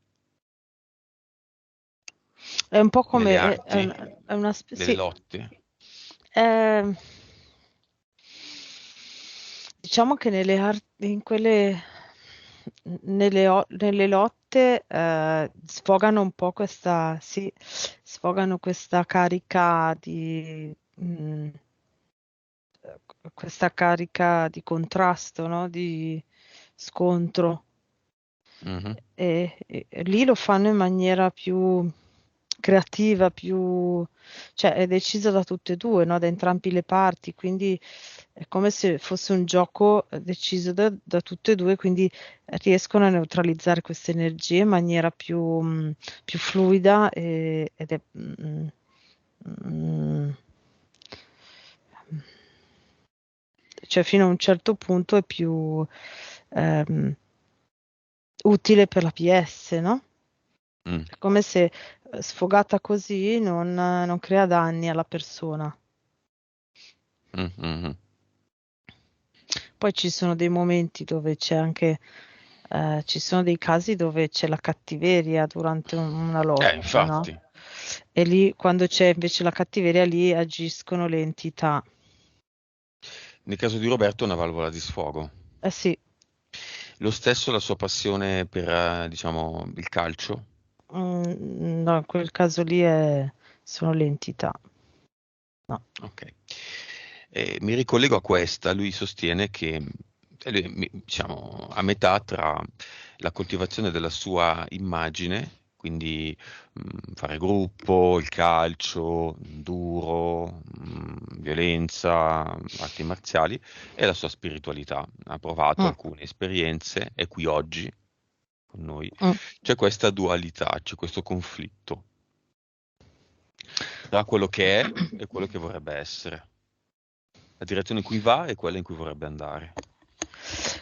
Speaker 2: È un po'
Speaker 1: nelle
Speaker 2: come,
Speaker 1: arti,
Speaker 2: è una,
Speaker 1: nelle
Speaker 2: sì,
Speaker 1: lotte.
Speaker 2: è- diciamo che in quelle, nelle lotte sfogano un po' questa, sì, sfogano questa carica questa carica di contrasto, no? Di scontro.
Speaker 1: Mhm.
Speaker 2: E lì lo fanno in maniera più creativa, più, cioè è deciso da tutte e due, no? Da entrambi le parti, quindi è come se fosse un gioco deciso da tutte e due, quindi riescono a neutralizzare queste energie in maniera più fluida ed è mm, cioè fino a un certo punto è più ehm, utile per la PS, no?
Speaker 1: Mm,
Speaker 2: È come se sfogata così non crea danni alla persona.
Speaker 1: mm, mm.
Speaker 2: Poi ci sono dei momenti dove c'è anche, ci sono dei casi dove c'è la cattiveria durante una lotta, no?
Speaker 1: Infatti,
Speaker 2: E lì, quando c'è invece la cattiveria, lì agiscono le entità.
Speaker 1: nel caso di Roberto è una valvola di sfogo.
Speaker 2: Eh sì,
Speaker 1: Lo stesso la sua passione per, diciamo, il calcio.
Speaker 2: no, in quel caso lì sono le entità. No.
Speaker 1: Ok. Mi ricollego a questa, lui sostiene che diciamo, a metà tra la coltivazione della sua immagine, quindi fare gruppo, il calcio, duro, violenza, arti marziali, e la sua spiritualità. Ha provato
Speaker 2: Mm,
Speaker 1: alcune esperienze, è qui oggi, con noi,
Speaker 2: Mm.
Speaker 1: c'è questa dualità, c'è questo conflitto tra quello che è e quello che vorrebbe essere, la direzione in cui va e quella in cui vorrebbe andare.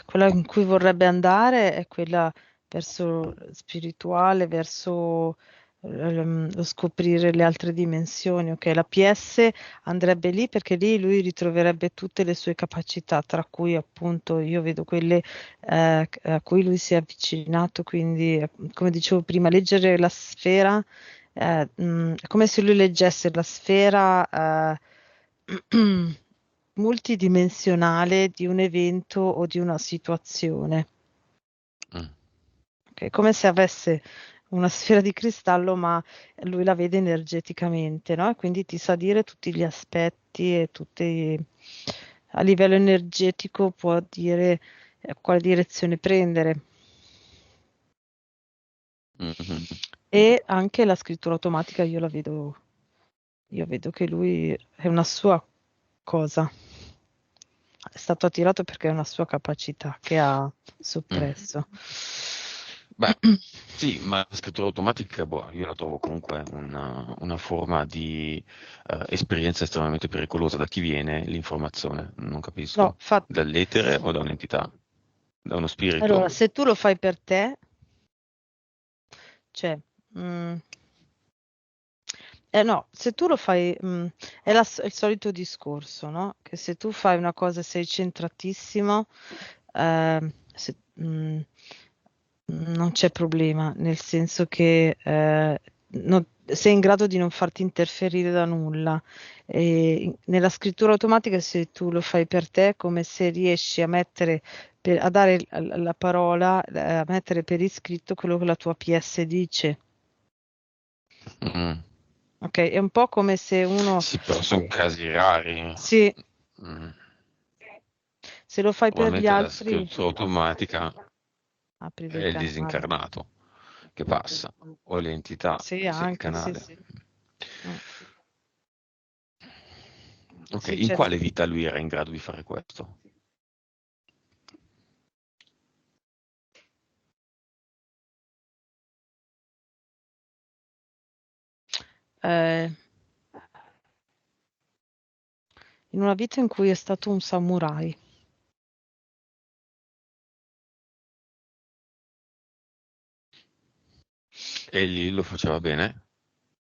Speaker 2: Quella in cui vorrebbe andare è quella verso spirituale, verso lo scoprire le altre dimensioni. Ok, la PS andrebbe lì perché lì lui ritroverebbe tutte le sue capacità, tra cui appunto io vedo quelle a cui lui si è avvicinato, quindi come dicevo prima, leggere la sfera è come se lui leggesse la sfera multidimensionale di un evento o di una situazione.
Speaker 1: Mm.
Speaker 2: Ok, come se avesse una sfera di cristallo, ma lui la vede energeticamente, no? E quindi ti sa dire tutti gli aspetti e tutti a livello energetico può dire quale direzione prendere.
Speaker 1: Mhm.
Speaker 2: E anche la scrittura automatica io vedo che lui è una sua cosa. È stato attirato perché è una sua capacità che ha
Speaker 1: Mm.
Speaker 2: soppresso.
Speaker 1: Beh, sì, ma la scrittura automatica, boh, io la trovo comunque una forma di esperienza estremamente pericolosa. Da chi viene l'informazione? Non
Speaker 2: No,
Speaker 1: capisco. Dall'etere o da un'entità? Da uno
Speaker 2: allora,
Speaker 1: spirito?
Speaker 2: se tu lo fai per te, cioè, mm, no, se tu lo fai, è il solito discorso, no? Che se tu fai una cosa e sei centratissimo, non c'è problema, nel senso che sei in grado di non farti interferire da nulla. E nella scrittura automatica, se tu lo fai per te, è come se riesci a mettere, a dare la parola, a mettere per iscritto quello che la tua PS dice.
Speaker 1: Mm.
Speaker 2: Ok, è un po' come se uno,
Speaker 1: Sì, però sono casi rari.
Speaker 2: sì,
Speaker 1: Mm.
Speaker 2: se lo fai per gli
Speaker 1: Probabilmente la
Speaker 2: altri,
Speaker 1: scrittura automatica
Speaker 2: apri
Speaker 1: è
Speaker 2: dei
Speaker 1: il
Speaker 2: canali.
Speaker 1: disincarnato che passa, o l'entità,
Speaker 2: Sì,
Speaker 1: sì, il
Speaker 2: anche, sì,
Speaker 1: canale.
Speaker 2: sì. Mm.
Speaker 1: Ok,
Speaker 2: Sì,
Speaker 1: in
Speaker 2: c'è.
Speaker 1: quale vita lui era in grado di fare questo?
Speaker 2: eh, in una vita in cui è stato un samurai.
Speaker 1: Egli lo faceva bene?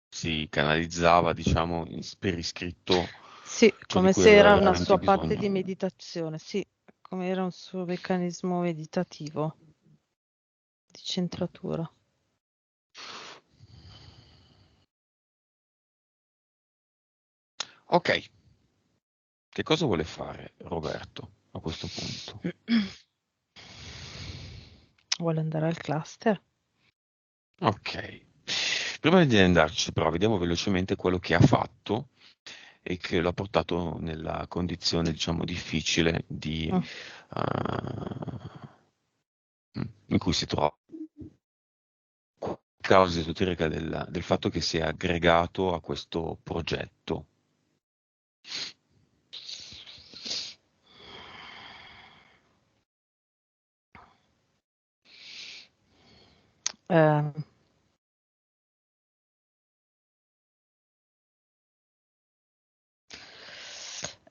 Speaker 1: Si canalizzava, diciamo, per iscritto
Speaker 2: Sì,
Speaker 1: ciò di
Speaker 2: come
Speaker 1: cui
Speaker 2: se
Speaker 1: aveva
Speaker 2: era una
Speaker 1: veramente
Speaker 2: sua parte di
Speaker 1: bisogno.
Speaker 2: meditazione, sì, come era un suo meccanismo meditativo di centratura.
Speaker 1: Ok, che cosa vuole fare Roberto a questo punto?
Speaker 2: Vuole andare al cluster?
Speaker 1: Ok, prima di andarci però vediamo velocemente quello che ha fatto e che lo ha portato nella condizione, diciamo, difficile
Speaker 2: Mm.
Speaker 1: in cui si trova. Causa esoterica del fatto che si è aggregato a questo progetto.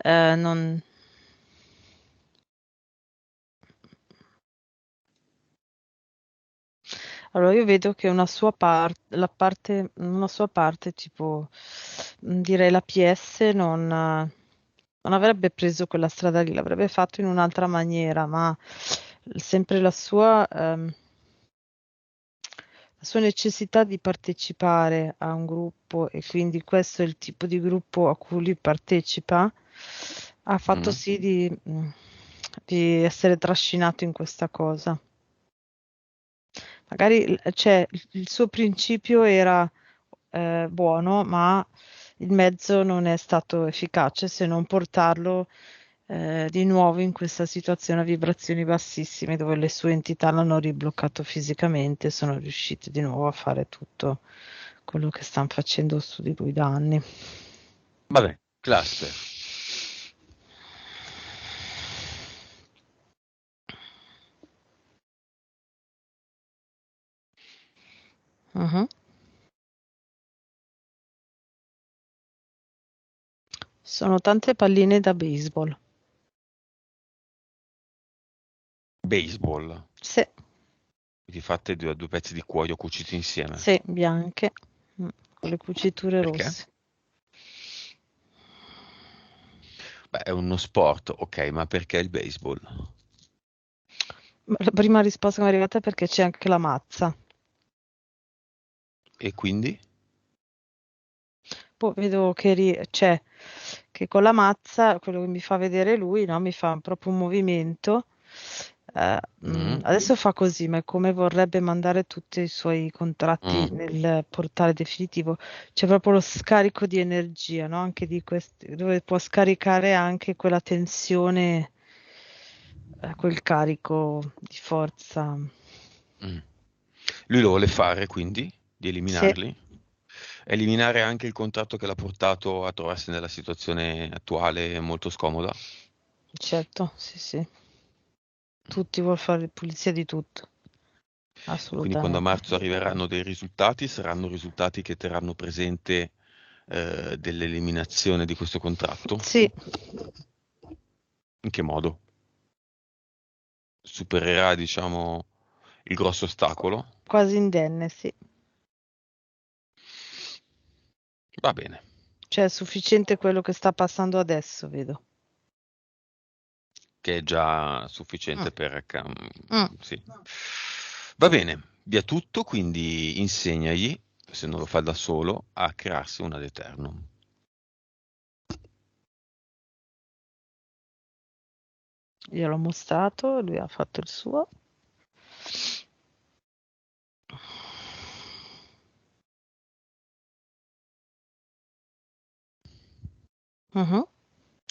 Speaker 2: Eh, non... Allora, io vedo che una sua parte, una sua parte, tipo, direi la PS, non avrebbe preso quella strada lì, l'avrebbe fatto in un'altra maniera, ma sempre la sua necessità di partecipare a un gruppo e quindi questo è il tipo di gruppo a cui lui partecipa, ha fatto
Speaker 1: Mm?
Speaker 2: sì di essere trascinato in questa cosa. Magari cioè, il suo principio era buono, ma il mezzo non è stato efficace se non portarlo di nuovo in questa situazione a vibrazioni bassissime dove le sue entità l'hanno ribloccato fisicamente e sono riuscite di nuovo a fare tutto quello che stanno facendo su di lui da anni.
Speaker 1: Vabbè, cluster.
Speaker 2: Mhm. Sono tante palline da baseball.
Speaker 1: Baseball.
Speaker 2: Sì,
Speaker 1: Quindi fatte da due pezzi di cuoio cuciti insieme.
Speaker 2: sì, bianche, con le cuciture
Speaker 1: Perché?
Speaker 2: rosse.
Speaker 1: Beh, è uno sport, ok, ma perché il baseball?
Speaker 2: La prima risposta che mi è arrivata è perché c'è anche la mazza.
Speaker 1: E quindi?
Speaker 2: Poi vedo c'è che con la mazza, quello che mi fa vedere lui, no, mi fa proprio un movimento.
Speaker 1: Mm,
Speaker 2: Adesso fa così, ma è come vorrebbe mandare tutti i suoi contratti
Speaker 1: mm,
Speaker 2: nel portale definitivo. C'è proprio lo scarico di energia, no? Anche di questi, dove può scaricare anche quella tensione, quel carico di forza.
Speaker 1: mm. Lui lo vuole fare, quindi, di
Speaker 2: Sì,
Speaker 1: eliminarli? Eliminare anche il contratto che l'ha portato a trovarsi nella situazione attuale molto scomoda?
Speaker 2: certo, sì, sì. Tutti vuol fare pulizia di tutto,
Speaker 1: Quindi quando a
Speaker 2: assolutamente.
Speaker 1: marzo arriveranno dei risultati, saranno risultati che terranno presente dell'eliminazione di questo contratto?
Speaker 2: Sì,
Speaker 1: In che modo? Supererà, diciamo, il grosso ostacolo?
Speaker 2: quasi indenne, sì.
Speaker 1: Va bene,
Speaker 2: Cioè è sufficiente quello che sta passando adesso, vedo.
Speaker 1: che è già
Speaker 2: Mm,
Speaker 1: sufficiente per...
Speaker 2: mm.
Speaker 1: sì. Va bene, via tutto, quindi insegnagli, se non lo fa da solo, a crearsi un ad eternum.
Speaker 2: Io l'ho mostrato, lui ha fatto il suo. Mhm,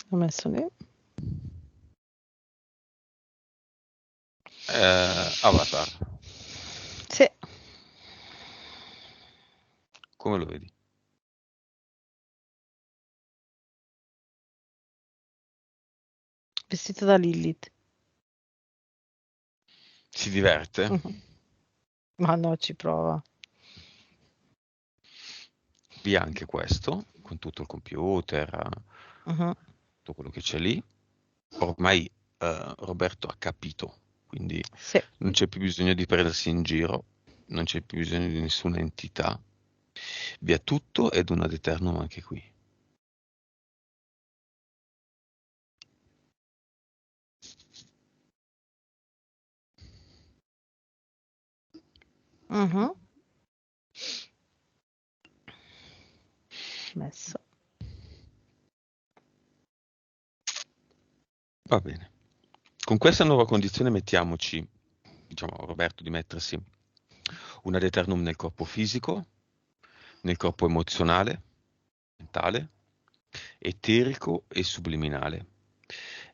Speaker 2: l'ho messo lì.
Speaker 1: Avatar,
Speaker 2: Sì,
Speaker 1: come lo vedi?
Speaker 2: vestito da Lilith.
Speaker 1: Si diverte?
Speaker 2: Mhm. Ma no, ci prova.
Speaker 1: Via anche questo, con tutto il computer,
Speaker 2: Mhm.
Speaker 1: tutto quello che c'è lì. Ormai Roberto ha capito, quindi
Speaker 2: Sì.
Speaker 1: non c'è più bisogno di prendersi in giro, non c'è più bisogno di nessuna entità. Via tutto ed un ad eternum anche qui.
Speaker 2: Mhm. Messo.
Speaker 1: Va bene. Con questa nuova condizione mettiamoci, diciamo a Roberto di mettersi un ad eternum nel corpo fisico, nel corpo emozionale, mentale, eterico e subliminale.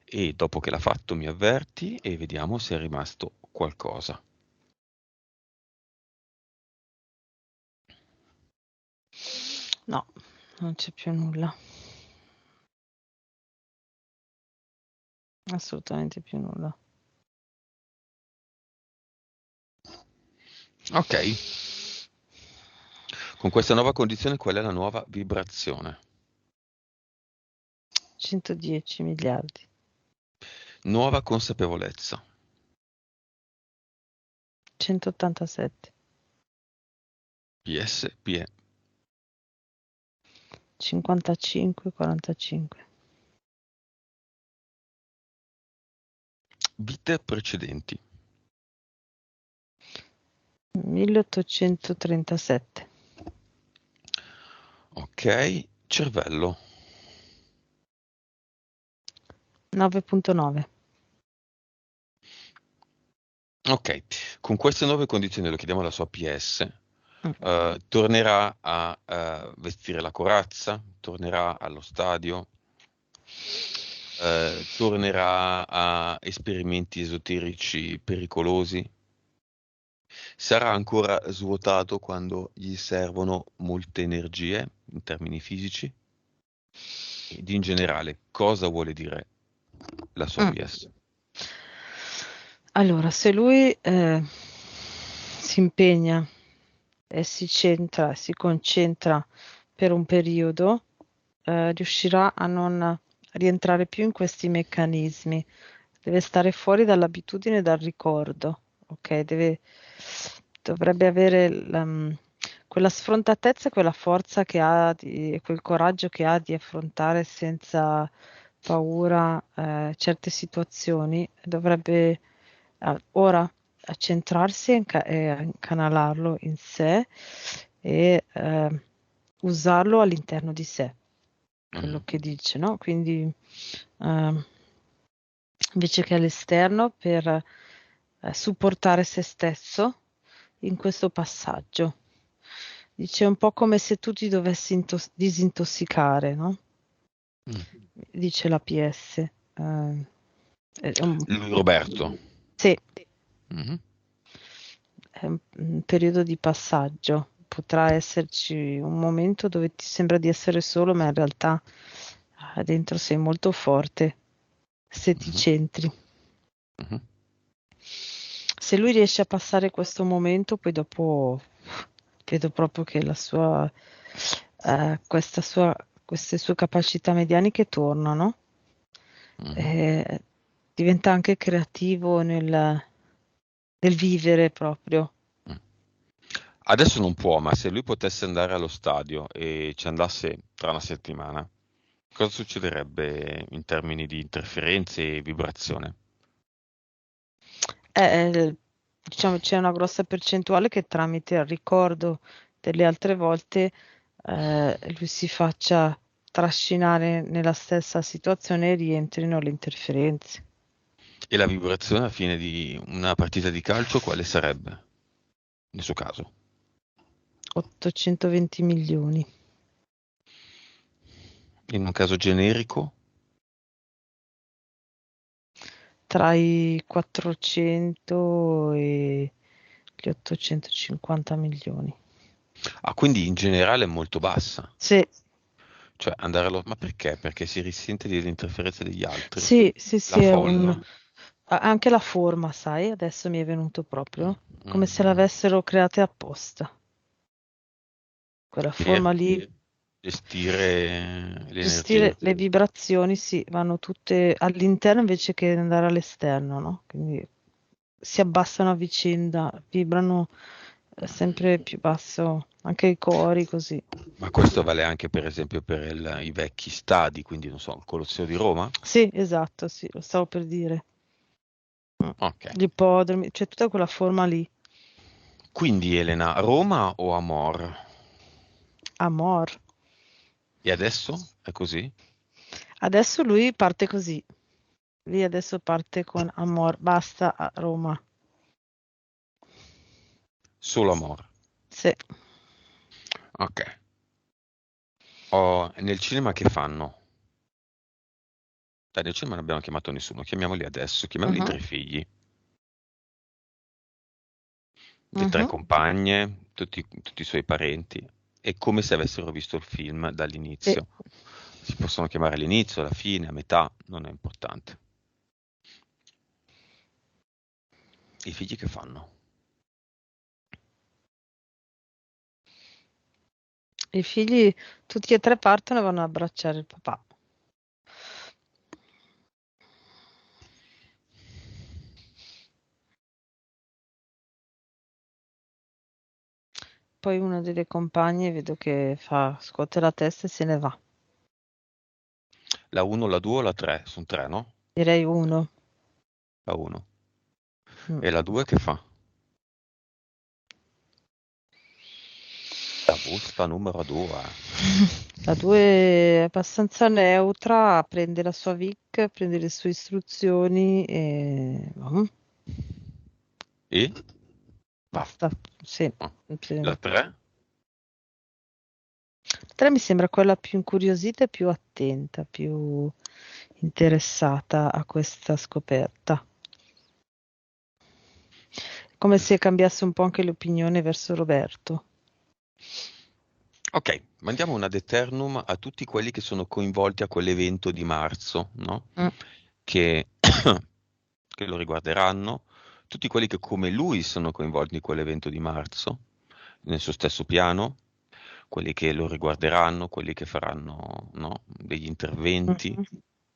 Speaker 1: E dopo che l'ha fatto mi avverti e vediamo se è rimasto qualcosa.
Speaker 2: No, non c'è più nulla. Assolutamente più nulla.
Speaker 1: Ok, con questa nuova condizione qual è la nuova vibrazione?
Speaker 2: 110 miliardi.
Speaker 1: Nuova consapevolezza.
Speaker 2: 187.
Speaker 1: PSPE.
Speaker 2: 55, 45.
Speaker 1: Vite precedenti.
Speaker 2: 1837.
Speaker 1: Ok, cervello.
Speaker 2: 9.9.
Speaker 1: Ok, con queste nuove condizioni lo chiediamo alla sua PS.
Speaker 2: Mm.
Speaker 1: Tornerà a vestire la corazza, tornerà allo stadio, tornerà a esperimenti esoterici pericolosi. Sarà ancora svuotato quando gli servono molte energie in termini fisici. Ed in generale, cosa vuole dire la sua
Speaker 2: Mm.
Speaker 1: PS?
Speaker 2: Allora, se lui si impegna e si concentra per un periodo, riuscirà a non rientrare più in questi meccanismi. Deve stare fuori dall'abitudine e dal ricordo, ok? Dovrebbe avere quella sfrontatezza e quella forza che ha e quel coraggio che ha di affrontare senza paura certe situazioni. Dovrebbe ora centrarsi e incanalarlo in sé e usarlo all'interno di sé, quello
Speaker 1: Mm.
Speaker 2: che dice, no? Quindi ehm, invece che all'esterno per supportare se stesso in questo passaggio. Dice un po' come se tu ti dovessi disintossicare, no?
Speaker 1: Mm.
Speaker 2: Dice la PS.
Speaker 1: Lui Roberto.
Speaker 2: Sì,
Speaker 1: Mhm.
Speaker 2: è un periodo di passaggio. Potrà esserci un momento dove ti sembra di essere solo, ma in realtà dentro sei molto forte se ti
Speaker 1: Mhm.
Speaker 2: centri.
Speaker 1: Mhm.
Speaker 2: Se lui riesce a passare questo momento, poi dopo vedo proprio che queste sue capacità medianiche tornano.
Speaker 1: Mhm.
Speaker 2: Eh, diventa anche creativo nel vivere proprio.
Speaker 1: Mm. Adesso non può, ma se lui potesse andare allo stadio e ci andasse tra una settimana, cosa succederebbe in termini di interferenze e vibrazione?
Speaker 2: Diciamo, c'è una grossa percentuale che tramite il ricordo delle altre volte lui si faccia trascinare nella stessa situazione e rientrino le interferenze.
Speaker 1: E la vibrazione a fine di una partita di calcio quale sarebbe, nel suo caso?
Speaker 2: 820 milioni.
Speaker 1: In un caso generico?
Speaker 2: Tra i 400 e gli 850 milioni.
Speaker 1: Ah, quindi in generale è molto bassa.
Speaker 2: Sì,
Speaker 1: Cioè andare allo... Ma perché? Perché si risente delle interferenze degli altri?
Speaker 2: sì, sì,
Speaker 1: La
Speaker 2: sì,
Speaker 1: folla?
Speaker 2: anche la forma, sai, adesso mi è venuto
Speaker 1: Mm,
Speaker 2: proprio, come
Speaker 1: mm,
Speaker 2: se
Speaker 1: mm.
Speaker 2: l'avessero create apposta. Quella
Speaker 1: Per
Speaker 2: forma lì,
Speaker 1: gestire
Speaker 2: gestire
Speaker 1: l'energia.
Speaker 2: le vibrazioni, sì, vanno tutte all'interno invece che andare all'esterno, no? Quindi si abbassano a vicenda, vibrano sempre più basso, anche i cori così.
Speaker 1: Ma questo vale anche per esempio per i vecchi stadi, quindi non so, il Colosseo di Roma?
Speaker 2: Sì, esatto, sì, lo stavo per dire. Mm.
Speaker 1: Ok.
Speaker 2: Gli ippodromi, c'è tutta quella forma lì.
Speaker 1: Quindi Elena, Roma o Amor?
Speaker 2: Amor.
Speaker 1: E adesso? È così?
Speaker 2: Adesso lui parte così. Lui adesso parte con Amor. Basta a Roma.
Speaker 1: Solo Amor.
Speaker 2: Sì.
Speaker 1: Ok. Oh, nel cinema che fanno? Dai, nel cinema non abbiamo chiamato nessuno, chiamiamoli adesso, chiamiamoli i
Speaker 2: Mhm,
Speaker 1: tre figli, le tre
Speaker 2: mhm.
Speaker 1: compagne, tutti i suoi parenti, è come se avessero visto il film
Speaker 2: Sì.
Speaker 1: dall'inizio. Si possono chiamare all'inizio, alla fine, a metà, non è importante. I figli che fanno?
Speaker 2: I figli, tutti e tre partono e vanno ad abbracciare il papà. Poi una delle compagne vedo che scuote la testa e se ne va.
Speaker 1: La 1, la 2 o la 3? Sono tre, no?
Speaker 2: Direi uno.
Speaker 1: La 1.
Speaker 2: Mm.
Speaker 1: E la 2 che fa? La busta numero 2.
Speaker 2: La 2 è abbastanza neutra, prende la sua Vic, prende le sue istruzioni e
Speaker 1: E? Va.
Speaker 2: basta. Sì.
Speaker 1: Ah.
Speaker 2: Sì.
Speaker 1: La 3?
Speaker 2: 3 mi sembra quella più incuriosita e più attenta, più interessata a questa scoperta. Come se cambiasse un po' anche l'opinione verso Roberto.
Speaker 1: Ok, mandiamo un ad eternum a tutti quelli che sono coinvolti a quell'evento di marzo, no?
Speaker 2: Mm.
Speaker 1: Che, che lo riguarderanno, tutti quelli che come lui sono coinvolti in quell'evento di marzo, nel suo stesso piano, quelli che lo riguarderanno, quelli che faranno, no, degli interventi,
Speaker 2: Mhm.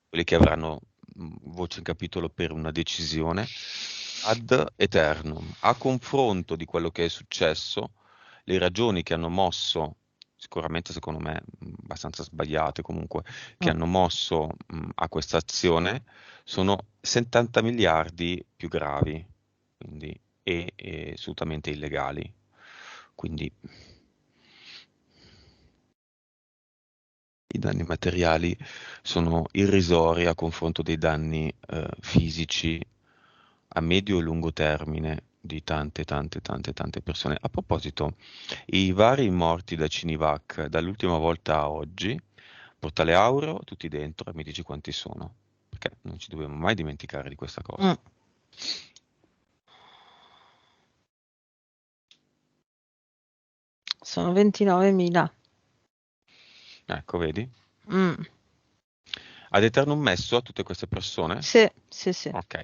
Speaker 1: quelli che avranno voce in capitolo per una decisione, ad eternum, a confronto di quello che è successo, le ragioni che hanno mosso, sicuramente secondo me abbastanza sbagliate comunque, che
Speaker 2: Mm.
Speaker 1: hanno mosso a questa azione, sono 70 miliardi più gravi, quindi, e assolutamente illegali. Quindi i danni materiali sono irrisori a confronto dei danni fisici a medio e lungo termine di tante, tante, tante, tante persone. A proposito, i vari morti da Cinivac dall'ultima volta a oggi, Portale Aureo, tutti dentro, e mi dici quanti sono, perché non ci dobbiamo mai dimenticare di questa cosa.
Speaker 2: Mm. Sono 29.000.
Speaker 1: Ecco, vedi?
Speaker 2: Mm.
Speaker 1: Ad eternum messo a tutte queste persone?
Speaker 2: Sì, sì, sì.
Speaker 1: Ok.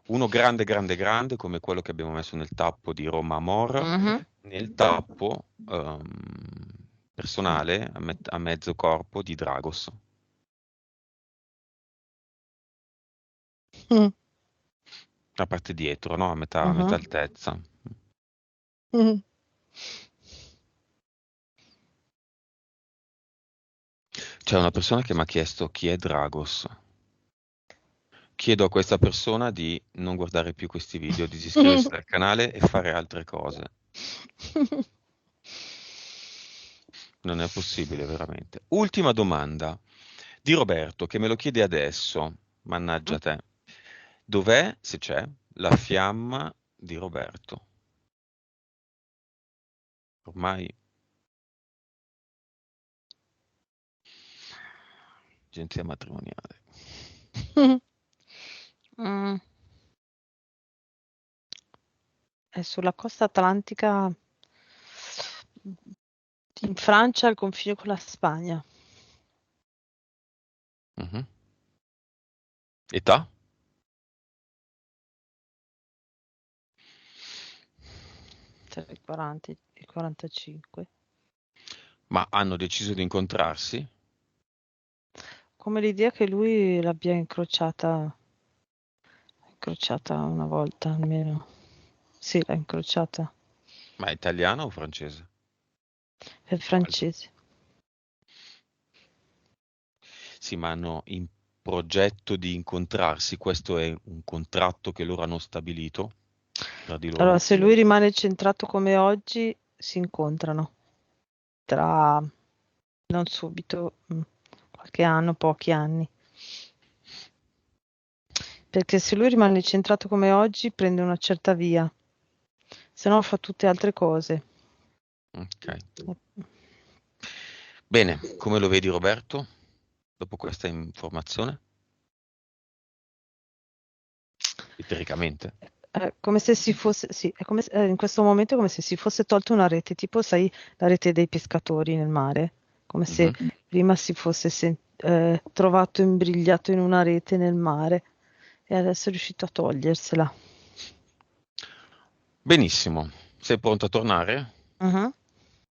Speaker 1: Uno grande, grande, grande, come quello che abbiamo messo nel tappo di Roma Amor,
Speaker 2: Mhm.
Speaker 1: nel tappo personale a mezzo corpo di Dragos.
Speaker 2: Mm.
Speaker 1: La parte dietro, no? A metà
Speaker 2: Mhm.
Speaker 1: altezza.
Speaker 2: Mhm.
Speaker 1: C'è una persona che mi ha chiesto chi è Dragos. Chiedo a questa persona di non guardare più questi video, di iscriversi al canale e fare altre cose. Non è possibile, veramente. Ultima domanda di Roberto, che me lo chiede adesso. Mannaggia te. Dov'è, se c'è, la fiamma di Roberto? Ormai, agenzia matrimoniale.
Speaker 2: Mm. È sulla costa atlantica in Francia al confine con la Spagna.
Speaker 1: Mhm. Età?
Speaker 2: Tra i 40 e i 45.
Speaker 1: Ma hanno deciso di incontrarsi?
Speaker 2: Come l'idea che lui l'abbia incrociata una volta almeno. Sì, l'ha incrociata.
Speaker 1: Ma è italiano o francese?
Speaker 2: È francese.
Speaker 1: Sì, ma hanno in progetto di incontrarsi. Questo è un contratto che loro hanno stabilito tra di
Speaker 2: Allora,
Speaker 1: loro.
Speaker 2: se lui rimane centrato come oggi, si incontrano tra non subito, qualche anno, pochi anni. Perché se lui rimane centrato come oggi, prende una certa via, se no fa tutte altre cose.
Speaker 1: Ok. Bene, come lo vedi Roberto? Dopo questa informazione? Etericamente?
Speaker 2: È come se si fosse, sì, è come in questo momento è come se si fosse tolto una rete, tipo, sai, la rete dei pescatori nel mare, come se
Speaker 1: Mhm.
Speaker 2: prima si fosse trovato imbrigliato in una rete nel mare e adesso è riuscito a togliersela.
Speaker 1: Benissimo. Sei pronto a tornare?
Speaker 2: Mhm.